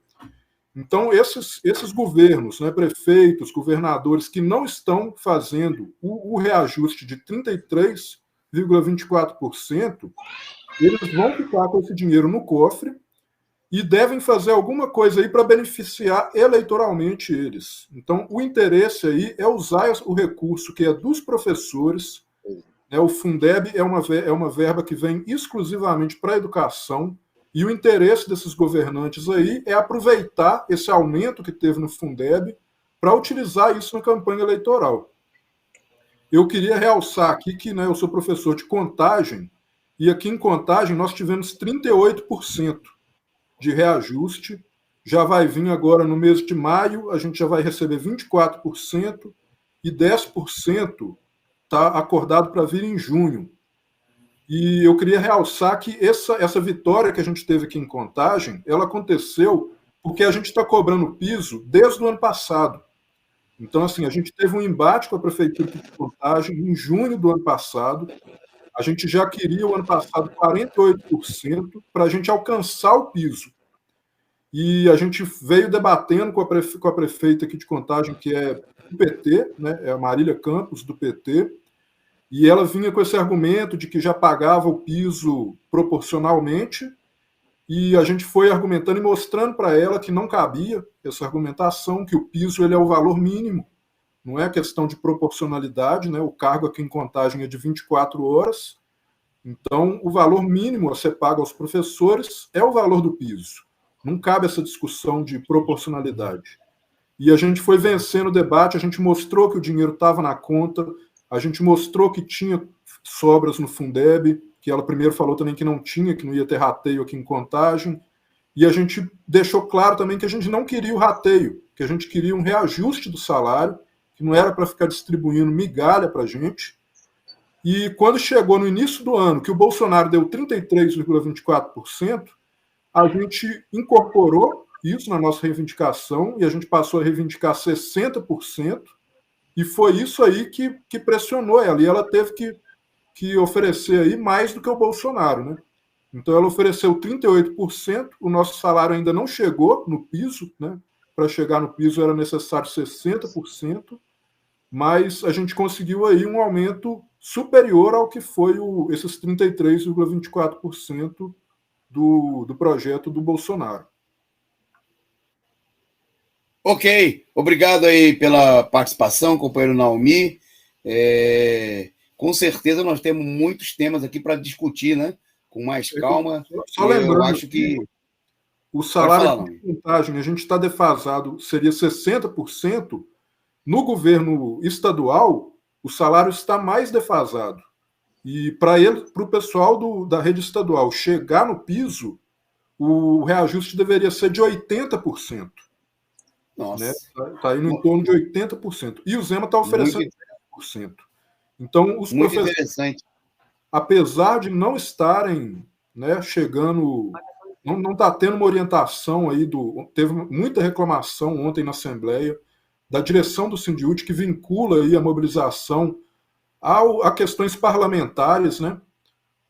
Então, esses governos, né, prefeitos, governadores, que não estão fazendo o reajuste de 33,24%, eles vão ficar com esse dinheiro no cofre e devem fazer alguma coisa aí para beneficiar eleitoralmente eles. Então, o interesse aí é usar o recurso que é dos professores, né, o Fundeb é uma verba que vem exclusivamente para a educação, e o interesse desses governantes aí é aproveitar esse aumento que teve no Fundeb para utilizar isso na campanha eleitoral. Eu queria realçar aqui que, né, eu sou professor de Contagem, e aqui em Contagem nós tivemos 38% de reajuste. Já vai vir agora no mês de maio, a gente já vai receber 24%, e 10% está acordado para vir em junho. E eu queria realçar que essa vitória que a gente teve aqui em Contagem, ela aconteceu porque a gente está cobrando piso desde o ano passado. Então, assim, a gente teve um embate com a Prefeitura de Contagem em junho do ano passado. A gente já queria, o ano passado, 48% para a gente alcançar o piso. E a gente veio debatendo com a prefeita aqui de Contagem, que é do PT, né, é a Marília Campos, do PT, e ela vinha com esse argumento de que já pagava o piso proporcionalmente, e a gente foi argumentando e mostrando para ela que não cabia essa argumentação, que o piso ele é o valor mínimo, não é questão de proporcionalidade, né? O cargo aqui em Contagem é de 24 horas, então o valor mínimo a ser pago aos professores é o valor do piso. Não cabe essa discussão de proporcionalidade. e a gente foi vencendo o debate, a gente mostrou que o dinheiro estava na conta, a gente mostrou que tinha sobras no Fundeb, que ela primeiro falou também que não tinha, que não ia ter rateio aqui em Contagem, e a gente deixou claro também que a gente não queria o rateio, que a gente queria um reajuste do salário, que não era para ficar distribuindo migalha para a gente. E quando chegou no início do ano, que o Bolsonaro deu 33,24%, a gente incorporou isso na nossa reivindicação e a gente passou a reivindicar 60%, e foi isso aí que pressionou ela, e ela teve que oferecer aí mais do que o Bolsonaro, né? Então ela ofereceu 38%, o nosso salário ainda não chegou no piso, né? Para chegar no piso era necessário 60%, mas a gente conseguiu aí um aumento superior ao que foi esses 33,24% do projeto do Bolsonaro. Ok, obrigado aí pela participação, companheiro Naomi. Com certeza nós temos muitos temas aqui para discutir, né? Com mais calma. Só lembrando, eu acho que o salário de Contagem, a gente está defasado, seria 60%. No governo estadual, o salário está mais defasado. E para o pessoal da rede estadual chegar no piso, o reajuste deveria ser de 80%. Nossa. Né? Está indo em torno de 80%. E o Zema está oferecendo 10%. Então, os professores, apesar de não estarem, né, chegando, não está tendo uma orientação aí, teve muita reclamação ontem na Assembleia da direção do Sindiúti, que vincula aí a mobilização a questões parlamentares, né?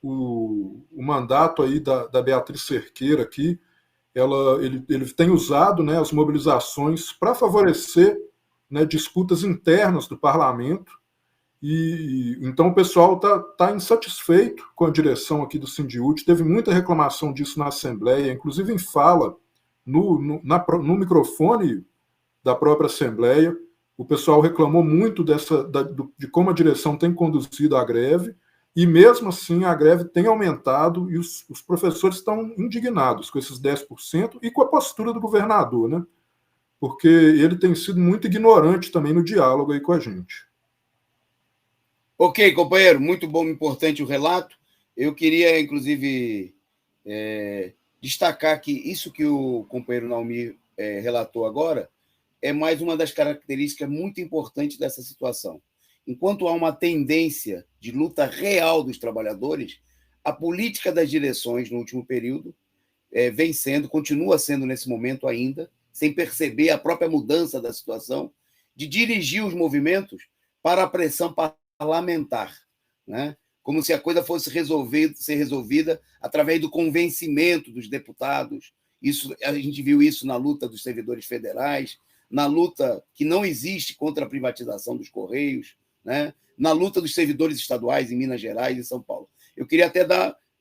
O mandato aí da Beatriz Cerqueira aqui, ele tem usado, né, as mobilizações para favorecer, né, disputas internas do parlamento, e então o pessoal tá insatisfeito com a direção aqui do Sindiúti, teve muita reclamação disso na Assembleia, inclusive em fala no microfone da própria Assembleia. O pessoal reclamou muito de como a direção tem conduzido a greve, e mesmo assim a greve tem aumentado e os professores estão indignados com esses 10% e com a postura do governador, né? Porque ele tem sido muito ignorante também no diálogo aí com a gente. Ok, companheiro, muito bom, importante o relato. Eu queria, inclusive, destacar que isso que o companheiro Naomi relatou agora é mais uma das características muito importantes dessa situação. Enquanto há uma tendência de luta real dos trabalhadores, a política das direções no último período continua sendo nesse momento ainda, sem perceber a própria mudança da situação, de dirigir os movimentos para a pressão parlamentar, né? Como se a coisa fosse ser resolvida através do convencimento dos deputados. A gente viu isso na luta dos servidores federais, na luta que não existe contra a privatização dos Correios, né? Na luta dos servidores estaduais em Minas Gerais e São Paulo. Eu queria até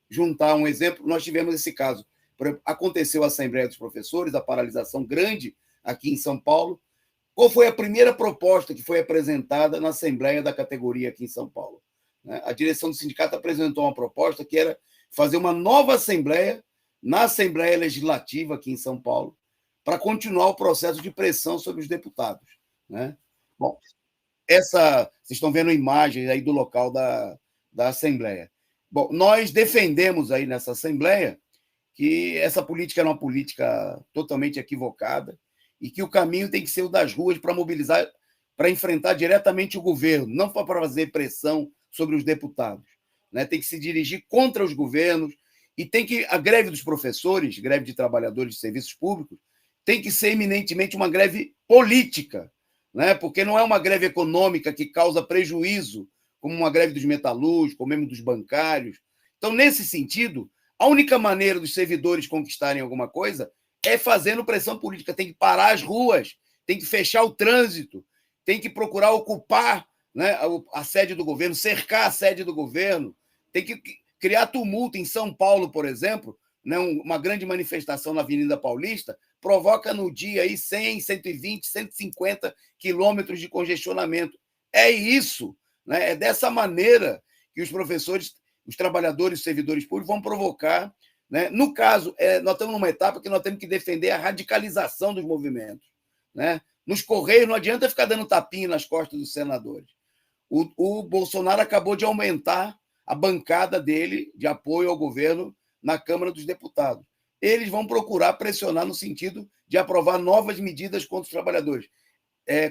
juntar um exemplo. Nós tivemos esse caso. Aconteceu a Assembleia dos Professores, a paralisação grande aqui em São Paulo. Qual foi a primeira proposta que foi apresentada na Assembleia da categoria aqui em São Paulo? A direção do sindicato apresentou uma proposta que era fazer uma nova Assembleia, na Assembleia Legislativa aqui em São Paulo, para continuar o processo de pressão sobre os deputados, né? Bom, vocês estão vendo imagens aí do local da Assembleia. Bom, nós defendemos aí nessa Assembleia que essa política era uma política totalmente equivocada e que o caminho tem que ser o das ruas para mobilizar, para enfrentar diretamente o governo, não para fazer pressão sobre os deputados, né? Tem que se dirigir contra os governos e a greve dos professores, greve de trabalhadores de serviços públicos, tem que ser eminentemente uma greve política, né? Porque não é uma greve econômica que causa prejuízo, como uma greve dos metalúrgicos, ou mesmo dos bancários. Então, nesse sentido, a única maneira dos servidores conquistarem alguma coisa é fazendo pressão política. Tem que parar as ruas, tem que fechar o trânsito, tem que procurar ocupar, né, a sede do governo, cercar a sede do governo, tem que criar tumulto. Em São Paulo, por exemplo, né, uma grande manifestação na Avenida Paulista provoca no dia aí 100, 120, 150 quilômetros de congestionamento. É isso, né? É dessa maneira que os professores, os trabalhadores, os servidores públicos vão provocar, né? No caso, nós estamos numa etapa que nós temos que defender a radicalização dos movimentos, né? Nos Correios não adianta ficar dando tapinha nas costas dos senadores. O Bolsonaro acabou de aumentar a bancada dele de apoio ao governo na Câmara dos Deputados. Eles vão procurar pressionar no sentido de aprovar novas medidas contra os trabalhadores,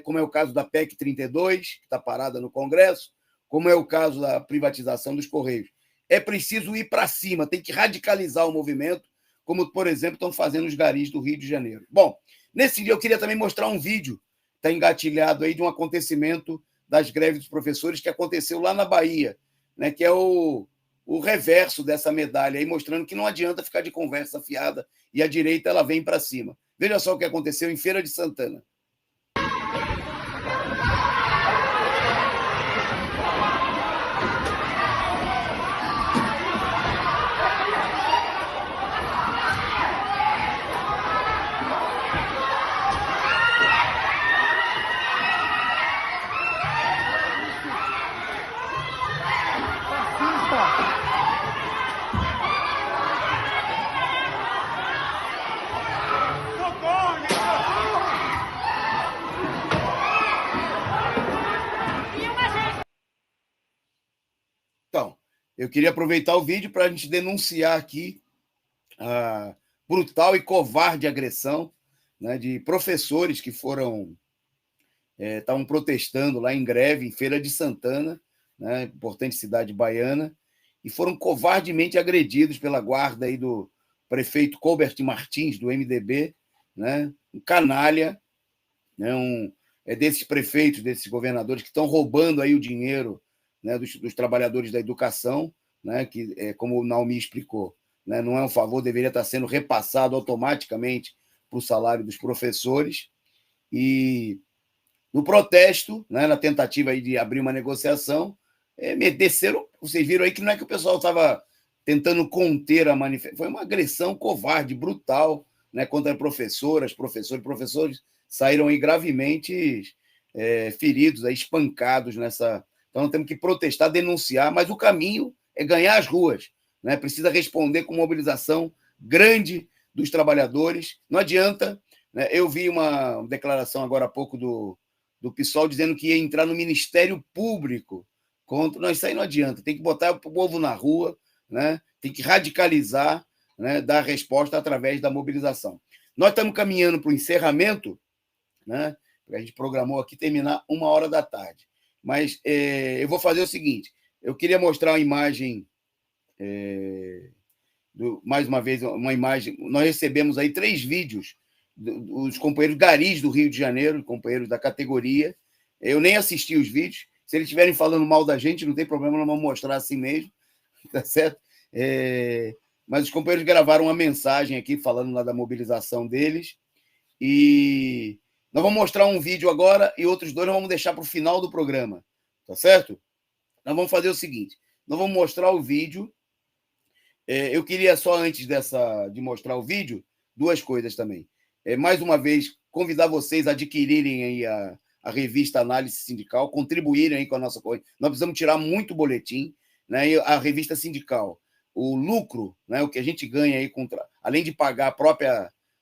como é o caso da PEC 32, que está parada no Congresso, como é o caso da privatização dos Correios. É preciso ir para cima, tem que radicalizar o movimento, como, por exemplo, estão fazendo os garis do Rio de Janeiro. Bom, nesse dia eu queria também mostrar um vídeo, está engatilhado aí, de um acontecimento das greves dos professores que aconteceu lá na Bahia, né, que é o reverso dessa medalha, aí, mostrando que não adianta ficar de conversa fiada e a direita ela vem para cima. Veja só o que aconteceu em Feira de Santana. Então, eu queria aproveitar o vídeo para a gente denunciar aqui a brutal e covarde agressão, né, de professores que estavam protestando lá em greve, em Feira de Santana, né, importante cidade baiana, e foram covardemente agredidos pela guarda aí do prefeito Colbert Martins, do MDB, né, um canalha, né, desses prefeitos, desses governadores que estão roubando aí o dinheiro, né, dos trabalhadores da educação, né, que, como o Naomi explicou, né, não é um favor, deveria estar sendo repassado automaticamente para o salário dos professores. E no protesto, né, na tentativa aí de abrir uma negociação, desceram. Vocês viram aí que não é que o pessoal estava tentando conter a manifestação, foi uma agressão covarde, brutal, né, contra professoras, professores saíram aí gravemente feridos, aí, espancados nessa. Então, temos que protestar, denunciar, mas o caminho é ganhar as ruas, né? Precisa responder com mobilização grande dos trabalhadores. Não adianta, né? Eu vi uma declaração agora há pouco do PSOL dizendo que ia entrar no Ministério Público contra. Não, isso aí não adianta, tem que botar o povo na rua, né? Tem que radicalizar, né? Dar resposta através da mobilização. Nós estamos caminhando para o encerramento, né? A gente programou aqui terminar 13h. Mas eu vou fazer o seguinte: eu queria mostrar uma imagem, mais uma vez, uma imagem. Nós recebemos aí 3 vídeos dos companheiros garis do Rio de Janeiro, companheiros da categoria. Eu nem assisti os vídeos. Se eles estiverem falando mal da gente, não tem problema, nós vamos mostrar assim mesmo, tá certo? Mas os companheiros gravaram uma mensagem aqui falando lá da mobilização deles. E nós vamos mostrar um vídeo agora e outros 2 nós vamos deixar para o final do programa, tá certo? Nós vamos fazer o seguinte: nós vamos mostrar o vídeo. Eu queria só, antes de mostrar o vídeo, 2 coisas também. Mais uma vez, convidar vocês a adquirirem aí a revista Análise Sindical, contribuírem aí com a nossa corrente. Nós precisamos tirar muito boletim, né? E a revista sindical, o lucro, né? O que a gente ganha aí, além de pagar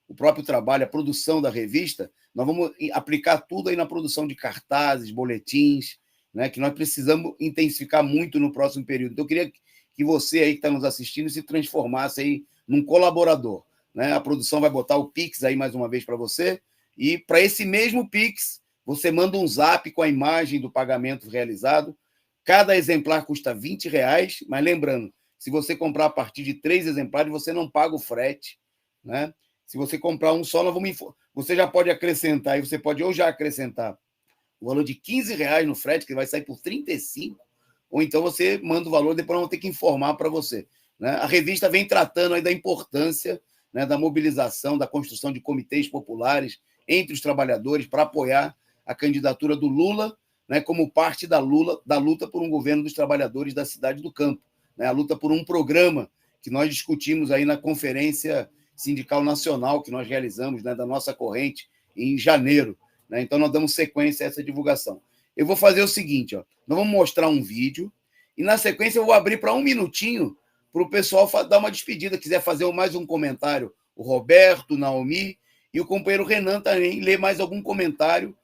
o próprio trabalho, a produção da revista, nós vamos aplicar tudo aí na produção de cartazes, boletins, né, que nós precisamos intensificar muito no próximo período. Então, eu queria que você aí que está nos assistindo se transformasse aí num colaborador, né? A produção vai botar o Pix aí mais uma vez para você, e para esse mesmo Pix, você manda um zap com a imagem do pagamento realizado. Cada exemplar custa R$20, mas lembrando, se você comprar a partir de 3 exemplares, você não paga o frete, né? Se você comprar um só, você já pode acrescentar, e você pode ou já acrescentar o valor de R$15 no frete, que vai sair por 35, ou então você manda o valor, depois nós vamos ter que informar para você, né? A revista vem tratando aí da importância, né, da mobilização, da construção de comitês populares entre os trabalhadores para apoiar a candidatura do Lula, né, como parte da luta por um governo dos trabalhadores da cidade do campo, né? A luta por um programa que nós discutimos aí na Conferência Sindical Nacional que nós realizamos, né, da nossa corrente em janeiro, né? Então nós damos sequência a essa divulgação. Eu vou fazer o seguinte, ó, nós vamos mostrar um vídeo e na sequência eu vou abrir para 1 minutinho para o pessoal dar uma despedida, quiser fazer mais um comentário, o Roberto, o Naomi, e o companheiro Renan também lê mais algum comentário,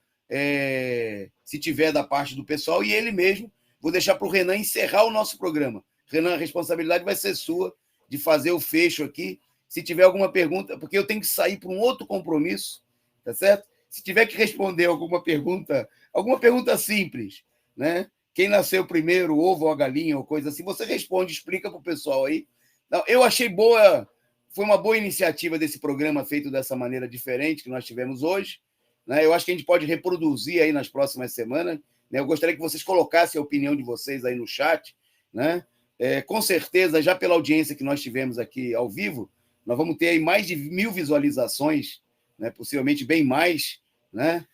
se tiver da parte do pessoal, e ele mesmo, vou deixar para o Renan encerrar o nosso programa. Renan, a responsabilidade vai ser sua de fazer o fecho aqui. Se tiver alguma pergunta, porque eu tenho que sair para um outro compromisso, tá certo? Se tiver que responder alguma pergunta simples, né? Quem nasceu primeiro, o ovo ou a galinha, ou coisa assim, você responde, explica para o pessoal aí. Não, eu achei boa, foi uma boa iniciativa desse programa feito dessa maneira diferente que nós tivemos hoje, né? Eu acho que a gente pode reproduzir aí nas próximas semanas, né? Eu gostaria que vocês colocassem a opinião de vocês aí no chat, né? Com certeza, já pela audiência que nós tivemos aqui ao vivo, nós vamos ter aí mais de 1.000 visualizações, né? Possivelmente bem mais, né?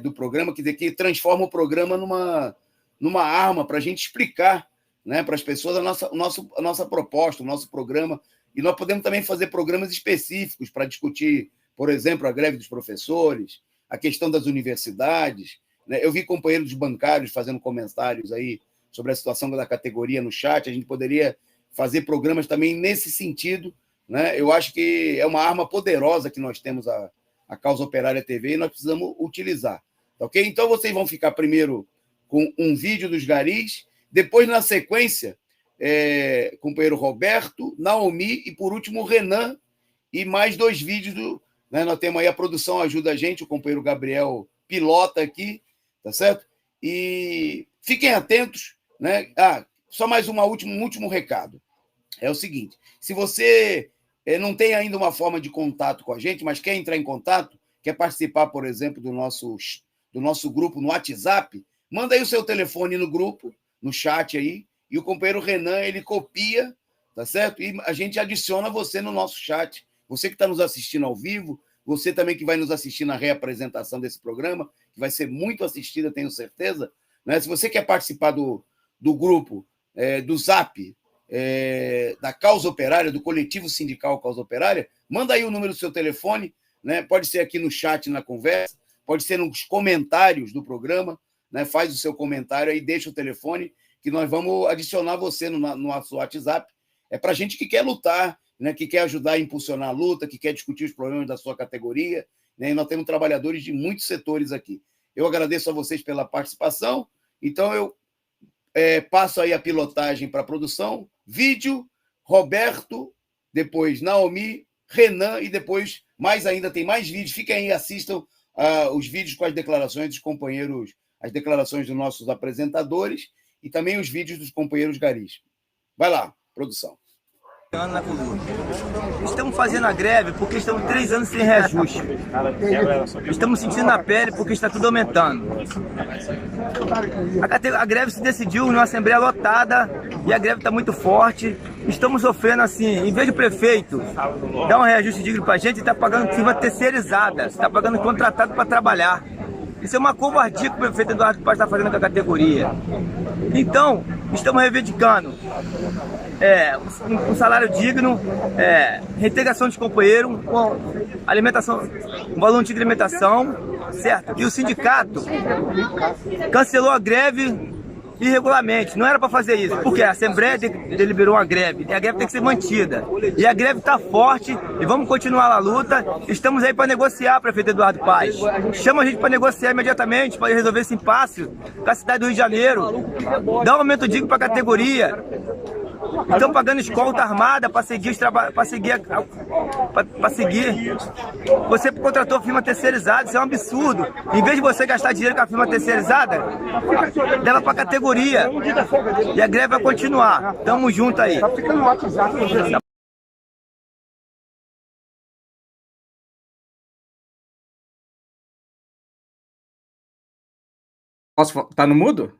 Do programa, quer dizer, que transforma o programa numa arma para a gente explicar, né, para as pessoas a nossa proposta, o nosso programa. E nós podemos também fazer programas específicos para discutir, por exemplo, a greve dos professores, a questão das universidades, né? Eu vi companheiros bancários fazendo comentários aí sobre a situação da categoria no chat. A gente poderia fazer programas também nesse sentido, né? Eu acho que é uma arma poderosa que nós temos, a Causa Operária TV, e nós precisamos utilizar. Ok? Então, vocês vão ficar primeiro com um vídeo dos garis, depois, na sequência, companheiro Roberto, Naomi e, por último, o Renan, e mais 2 vídeos né? Nós temos aí a produção, ajuda a gente, o companheiro Gabriel pilota aqui, tá certo? E fiquem atentos, né? Só mais um último recado. É o seguinte, se você não tem ainda uma forma de contato com a gente, mas quer entrar em contato, quer participar, por exemplo, do nosso grupo no WhatsApp, manda aí o seu telefone no grupo, no chat aí, e o companheiro Renan, ele copia, tá certo? E a gente adiciona você no nosso chat. Você que está nos assistindo ao vivo, você também que vai nos assistir na reapresentação desse programa, que vai ser muito assistida, tenho certeza, né? Se você quer participar do grupo, do Zap, da Causa Operária, do Coletivo Sindical Causa Operária, manda aí o número do seu telefone, né? Pode ser aqui no chat, na conversa, pode ser nos comentários do programa, né? Faz o seu comentário aí, deixa o telefone, que nós vamos adicionar você no nosso WhatsApp. É para gente que quer lutar, né? Que quer ajudar a impulsionar a luta, que quer discutir os problemas da sua categoria, né? E nós temos trabalhadores de muitos setores aqui. Eu agradeço a vocês pela participação. Então, eu passo aí a pilotagem para a produção. Vídeo, Roberto, depois Naomi, Renan, e depois, mais ainda, tem mais vídeos. Fiquem aí e assistam os vídeos com as declarações dos companheiros, as declarações dos nossos apresentadores e também os vídeos dos companheiros garis. Vai lá, produção. Estamos fazendo a greve porque estamos 3 anos sem reajuste. Estamos sentindo na pele porque está tudo aumentando. A greve se decidiu numa assembleia lotada e a greve está muito forte. Estamos sofrendo assim, em vez do prefeito dar um reajuste digno para a gente, está pagando firma terceirizada, está pagando contratado para trabalhar. Isso é uma covardia que o prefeito Eduardo Paz está fazendo com a categoria. Então, estamos reivindicando um salário digno, reintegração dos companheiros, alimentação, um valor antigo de alimentação, certo? E o sindicato cancelou a greve irregularmente, não era para fazer isso, porque a Assembleia deliberou uma greve, e a greve tem que ser mantida. E a greve está forte, e vamos continuar a luta. Estamos aí para negociar, prefeito Eduardo Paz. Chama a gente para negociar imediatamente, para resolver esse impasse com a cidade do Rio de Janeiro. Dá um aumento digno para a categoria. Estão pagando escolta armada para seguir. Você contratou firma terceirizada, isso é um absurdo. Em vez de você gastar dinheiro com a firma terceirizada, leva para a categoria. E a greve vai continuar. Tamo junto aí. Posso? Tá no mudo?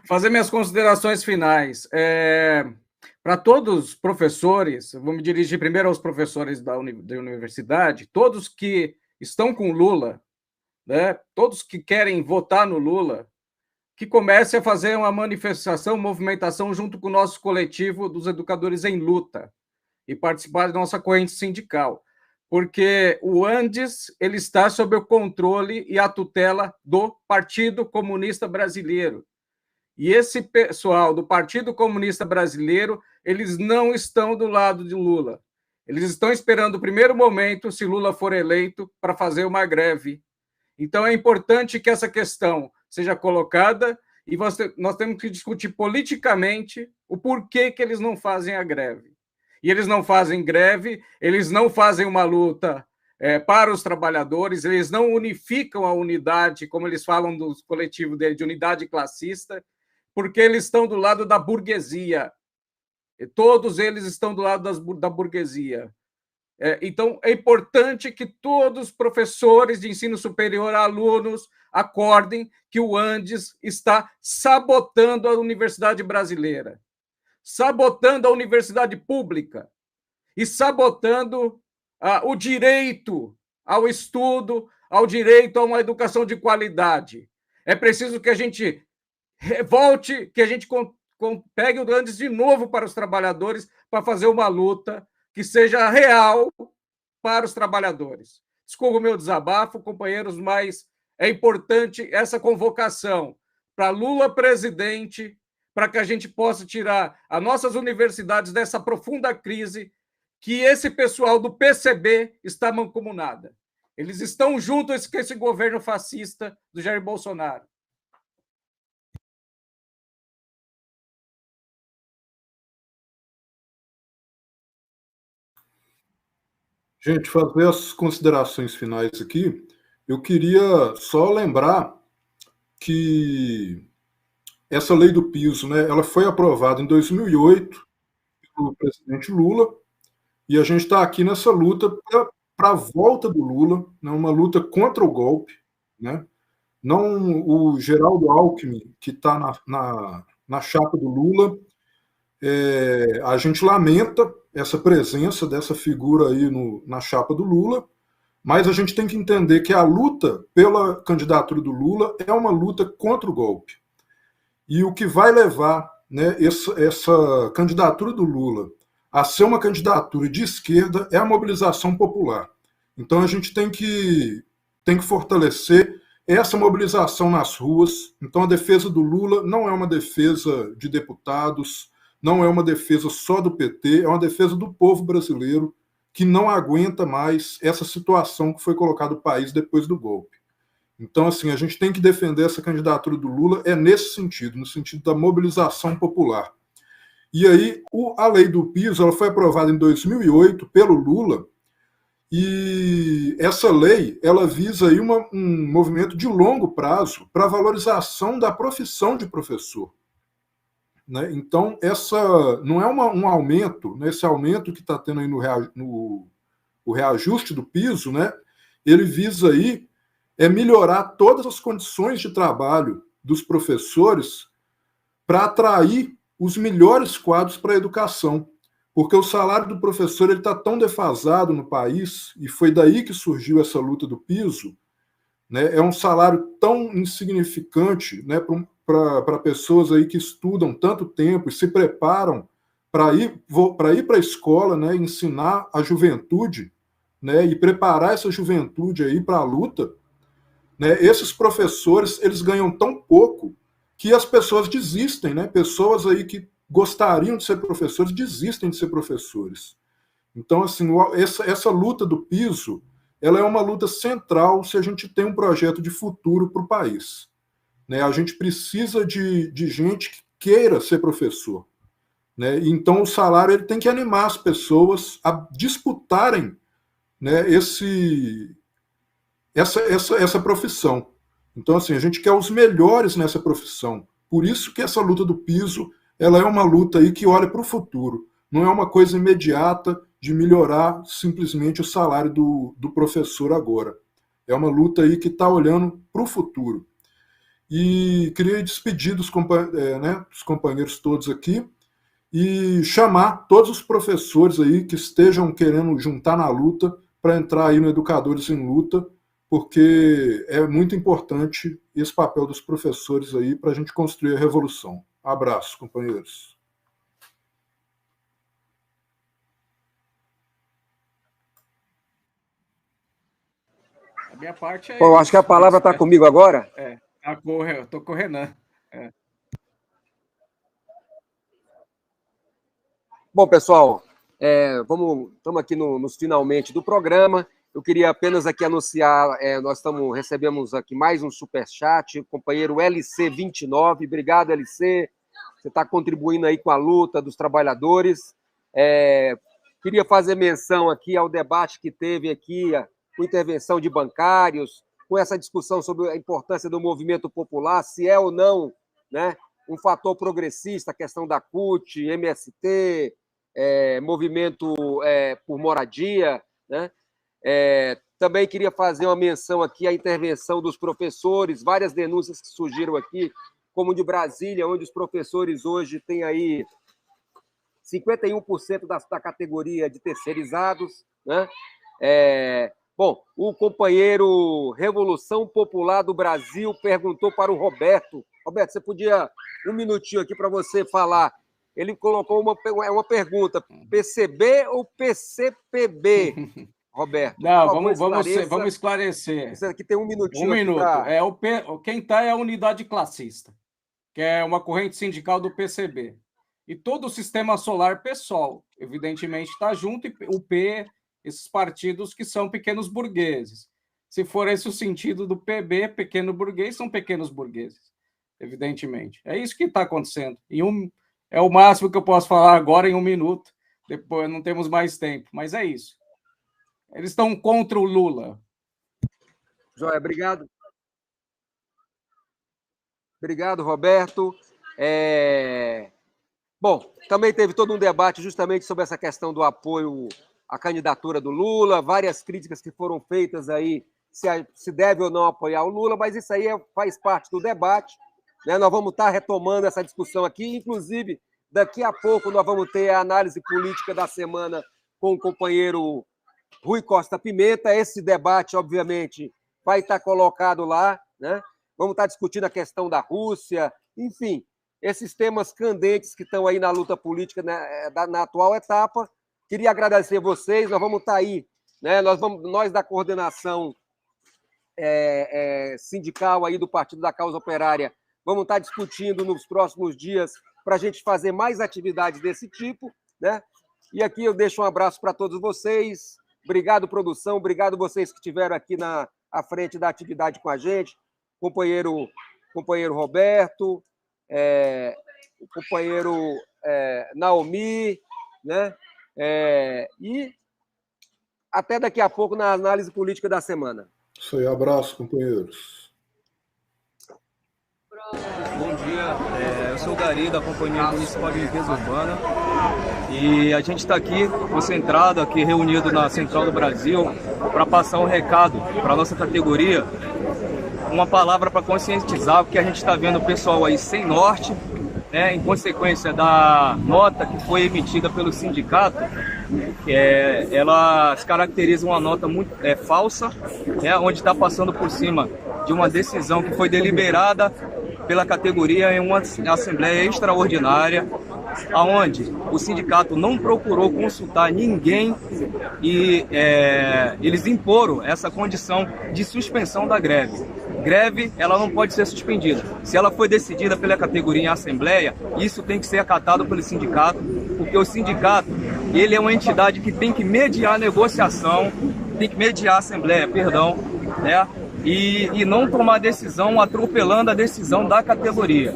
Fazer minhas considerações finais. Para todos os professores, vou me dirigir primeiro aos professores da universidade, todos que estão com Lula, né, todos que querem votar no Lula, que comecem a fazer uma manifestação, movimentação junto com o nosso coletivo dos educadores em luta e participar da nossa corrente sindical, porque o Andes ele está sob o controle e a tutela do Partido Comunista Brasileiro. E esse pessoal do Partido Comunista Brasileiro, eles não estão do lado de Lula. Eles estão esperando o primeiro momento, se Lula for eleito, para fazer uma greve. Então, é importante que essa questão seja colocada e nós temos que discutir politicamente o porquê que eles não fazem a greve. E eles não fazem greve, eles não fazem uma luta para os trabalhadores, eles não unificam a unidade, como eles falam do coletivo dele, de unidade classista, porque eles estão do lado da burguesia. Todos eles estão do lado da burguesia. Então, é importante que todos os professores de ensino superior, alunos, acordem que o Andes está sabotando a universidade brasileira, sabotando a universidade pública e sabotando o direito ao estudo, ao direito a uma educação de qualidade. É preciso que a gente volte, que a gente pegue o Andes de novo para os trabalhadores, para fazer uma luta que seja real para os trabalhadores. Desculpa o meu desabafo, companheiros, mas é importante essa convocação para Lula presidente, para que a gente possa tirar as nossas universidades dessa profunda crise que esse pessoal do PCB está mancomunada. Eles estão juntos com esse governo fascista do Jair Bolsonaro. Gente, fazer as considerações finais aqui, eu queria só lembrar que essa lei do piso, né, ela foi aprovada em 2008 pelo presidente Lula, e a gente está aqui nessa luta para a volta do Lula, né, uma luta contra o golpe, né? Não o Geraldo Alckmin, que está na chapa do Lula, a gente lamenta essa presença dessa figura aí na chapa do Lula, mas a gente tem que entender que a luta pela candidatura do Lula é uma luta contra o golpe. E o que vai levar, né, essa candidatura do Lula a ser uma candidatura de esquerda é a mobilização popular. Então a gente tem que fortalecer essa mobilização nas ruas. Então a defesa do Lula não é uma defesa de deputados, não é uma defesa só do PT, é uma defesa do povo brasileiro que não aguenta mais essa situação que foi colocada o país depois do golpe. Então, assim, a gente tem que defender essa candidatura do Lula nesse sentido, no sentido da mobilização popular. E aí, a lei do piso ela foi aprovada em 2008 pelo Lula, e essa lei ela visa aí um movimento de longo prazo para a valorização da profissão de professor. Né? Então, essa não é um aumento, né? Esse aumento que está tendo aí o reajuste do piso, né? Ele visa aí melhorar todas as condições de trabalho dos professores para atrair os melhores quadros para a educação. Porque o salário do professor está tão defasado no país, e foi daí que surgiu essa luta do piso, né? É um salário tão insignificante, né, para pessoas aí que estudam tanto tempo e se preparam para ir para a escola, né, ensinar a juventude, né, e preparar essa juventude aí para a luta. Né? Esses professores eles ganham tão pouco que as pessoas desistem, né? Pessoas aí que gostariam de ser professores desistem de ser professores. Então, assim, essa luta do piso ela é uma luta central se a gente tem um projeto de futuro para o país. Né? A gente precisa de gente que queira ser professor. Né? Então, o salário ele tem que animar as pessoas a disputarem, né, essa profissão. Então, assim, a gente quer os melhores nessa profissão. Por isso que essa luta do piso ela é uma luta aí que olha para o futuro. Não é uma coisa imediata de melhorar simplesmente o salário do professor agora. É uma luta aí que está olhando para o futuro. E queria despedir dos companheiros todos aqui e chamar todos os professores aí que estejam querendo juntar na luta para entrar aí no Educadores em Luta, porque é muito importante esse papel dos professores aí para a gente construir a revolução. Abraço, companheiros. A minha parte é. Bom, acho que a palavra está comigo agora. Estou com o Renan. Bom, pessoal, Estamos aqui nos finalmente do programa. Eu queria apenas aqui anunciar, recebemos aqui mais um superchat, o companheiro LC29. Obrigado, LC. Você está contribuindo aí com a luta dos trabalhadores. Queria fazer menção aqui ao debate que teve aqui, com intervenção de bancários, com essa discussão sobre a importância do movimento popular, se é ou não, né, um fator progressista, a questão da CUT, MST, movimento por moradia, né? Também queria fazer uma menção aqui à intervenção dos professores, várias denúncias que surgiram aqui, como de Brasília, onde os professores hoje têm aí 51% da categoria de terceirizados, né? Bom, o companheiro Revolução Popular do Brasil perguntou para o Roberto. Roberto, você podia um minutinho aqui para você falar. Ele colocou uma pergunta, PCB ou PCPB? Roberto. Não, vamos esclarecer. Isso aqui tem um minutinho. Um minuto. Quem está é a unidade classista, que é uma corrente sindical do PCB. E todo o sistema solar PSOL, evidentemente, está junto, e o P, esses partidos que são pequenos burgueses. Se for esse o sentido do PB, pequeno burguês, são pequenos burgueses, evidentemente. É isso que está acontecendo. É o máximo que eu posso falar agora em um minuto, depois não temos mais tempo, mas é isso. Eles estão contra o Lula. Joia, obrigado. Obrigado, Roberto. Bom, também teve todo um debate justamente sobre essa questão do apoio à candidatura do Lula, várias críticas que foram feitas aí, se deve ou não apoiar o Lula, mas isso aí faz parte do debate, né? Nós vamos estar retomando essa discussão aqui, inclusive, daqui a pouco nós vamos ter a análise política da semana com o companheiro Rui Costa Pimenta. Esse debate, obviamente, vai estar colocado lá, né? Vamos estar discutindo a questão da Rússia, enfim, esses temas candentes que estão aí na luta política, né, na atual etapa. Queria agradecer vocês, nós vamos estar aí, né? Nós da coordenação sindical aí do Partido da Causa Operária, vamos estar discutindo nos próximos dias para a gente fazer mais atividades desse tipo, né? E aqui eu deixo um abraço para todos vocês. Obrigado, produção. Obrigado vocês que estiveram aqui à frente da atividade com a gente. Companheiro Roberto, o companheiro Naomi, né? E até daqui a pouco na análise política da semana. Isso aí, abraço, companheiros. Bom dia, eu sou o Gari, da Companhia Municipal de Limpeza Urbana, e a gente está aqui concentrado, aqui reunido na Central do Brasil, para passar um recado para a nossa categoria, uma palavra para conscientizar, porque a gente está vendo o pessoal aí sem norte, né, em consequência da nota que foi emitida pelo sindicato. Ela se caracteriza uma nota muito falsa, né, onde está passando por cima de uma decisão que foi deliberada pela categoria em uma assembleia extraordinária, aonde o sindicato não procurou consultar ninguém e eles imporam essa condição de suspensão da greve. Greve, ela não pode ser suspendida. Se ela foi decidida pela categoria em assembleia, isso tem que ser acatado pelo sindicato, porque o sindicato, ele é uma entidade que tem que mediar a negociação, tem que mediar a assembleia, perdão, né? E não tomar decisão atropelando a decisão da categoria.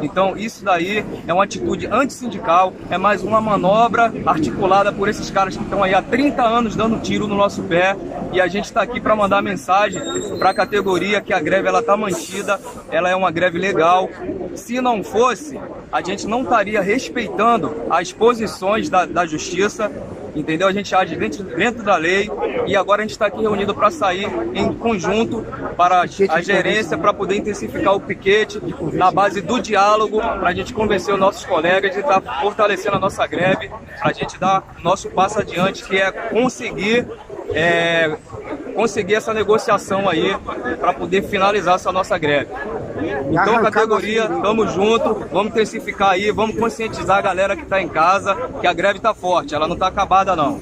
Então, isso daí é uma atitude antissindical, é mais uma manobra articulada por esses caras que estão aí há 30 anos dando tiro no nosso pé, e a gente está aqui para mandar mensagem para a categoria que a greve está mantida, ela é uma greve legal. Se não fosse, a gente não estaria respeitando as posições da justiça, entendeu? A gente age dentro da lei, e agora a gente está aqui reunido para sair em conjunto para a gerência, para poder intensificar o piquete na base do diálogo, para a gente convencer os nossos colegas de estar fortalecendo a nossa greve, para a gente dar nosso passo adiante, que é conseguir essa negociação aí para poder finalizar essa nossa greve. Então, categoria, estamos juntos, vamos intensificar aí, vamos conscientizar a galera que está em casa, que a greve está forte, ela não está acabada não.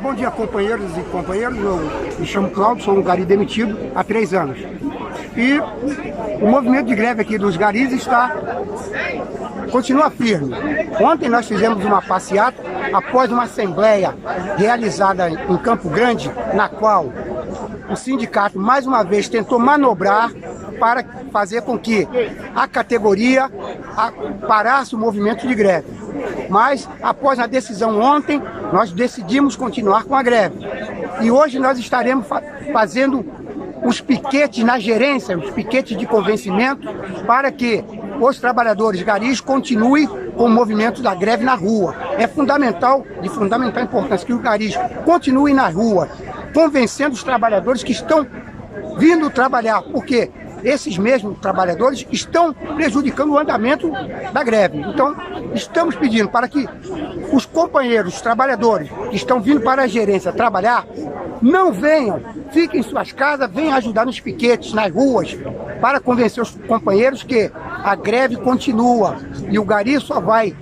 Bom dia, companheiros e companheiras. Eu me chamo Cláudio, sou um gari demitido há 3 anos. E o movimento de greve aqui dos garis está continua firme. Ontem nós fizemos uma passeata após uma assembleia realizada em Campo Grande, na qual o sindicato, mais uma vez, tentou manobrar para fazer com que a categoria parasse o movimento de greve. Mas, após a decisão ontem, nós decidimos continuar com a greve. E hoje nós estaremos fazendo os piquetes na gerência, os piquetes de convencimento, para que os trabalhadores garis continuem com o movimento da greve na rua. É fundamental, de fundamental importância, que os garis continuem na rua, convencendo os trabalhadores que estão vindo trabalhar, porque esses mesmos trabalhadores estão prejudicando o andamento da greve. Então, estamos pedindo para que os companheiros, os trabalhadores que estão vindo para a gerência trabalhar, não venham, fiquem em suas casas, venham ajudar nos piquetes, nas ruas, para convencer os companheiros que a greve continua e o gari só vai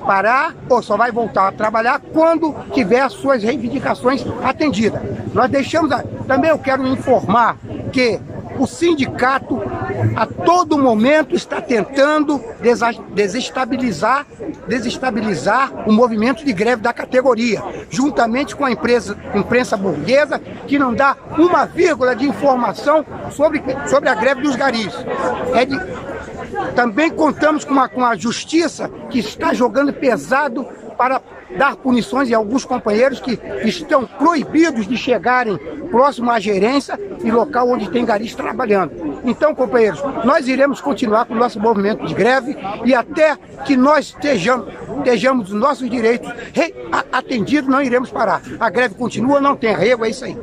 parar ou só vai voltar a trabalhar quando tiver as suas reivindicações atendidas. Nós deixamos, também eu quero informar que o sindicato a todo momento está tentando desestabilizar o movimento de greve da categoria, juntamente com a imprensa burguesa, que não dá uma vírgula de informação sobre a greve dos garis. Também contamos com a justiça, que está jogando pesado para dar punições a alguns companheiros que estão proibidos de chegarem próximo à gerência e local onde tem garis trabalhando. Então, companheiros, nós iremos continuar com o nosso movimento de greve e até que nós estejamos os nossos direitos atendidos, não iremos parar. A greve continua, não tem arrego, é isso aí.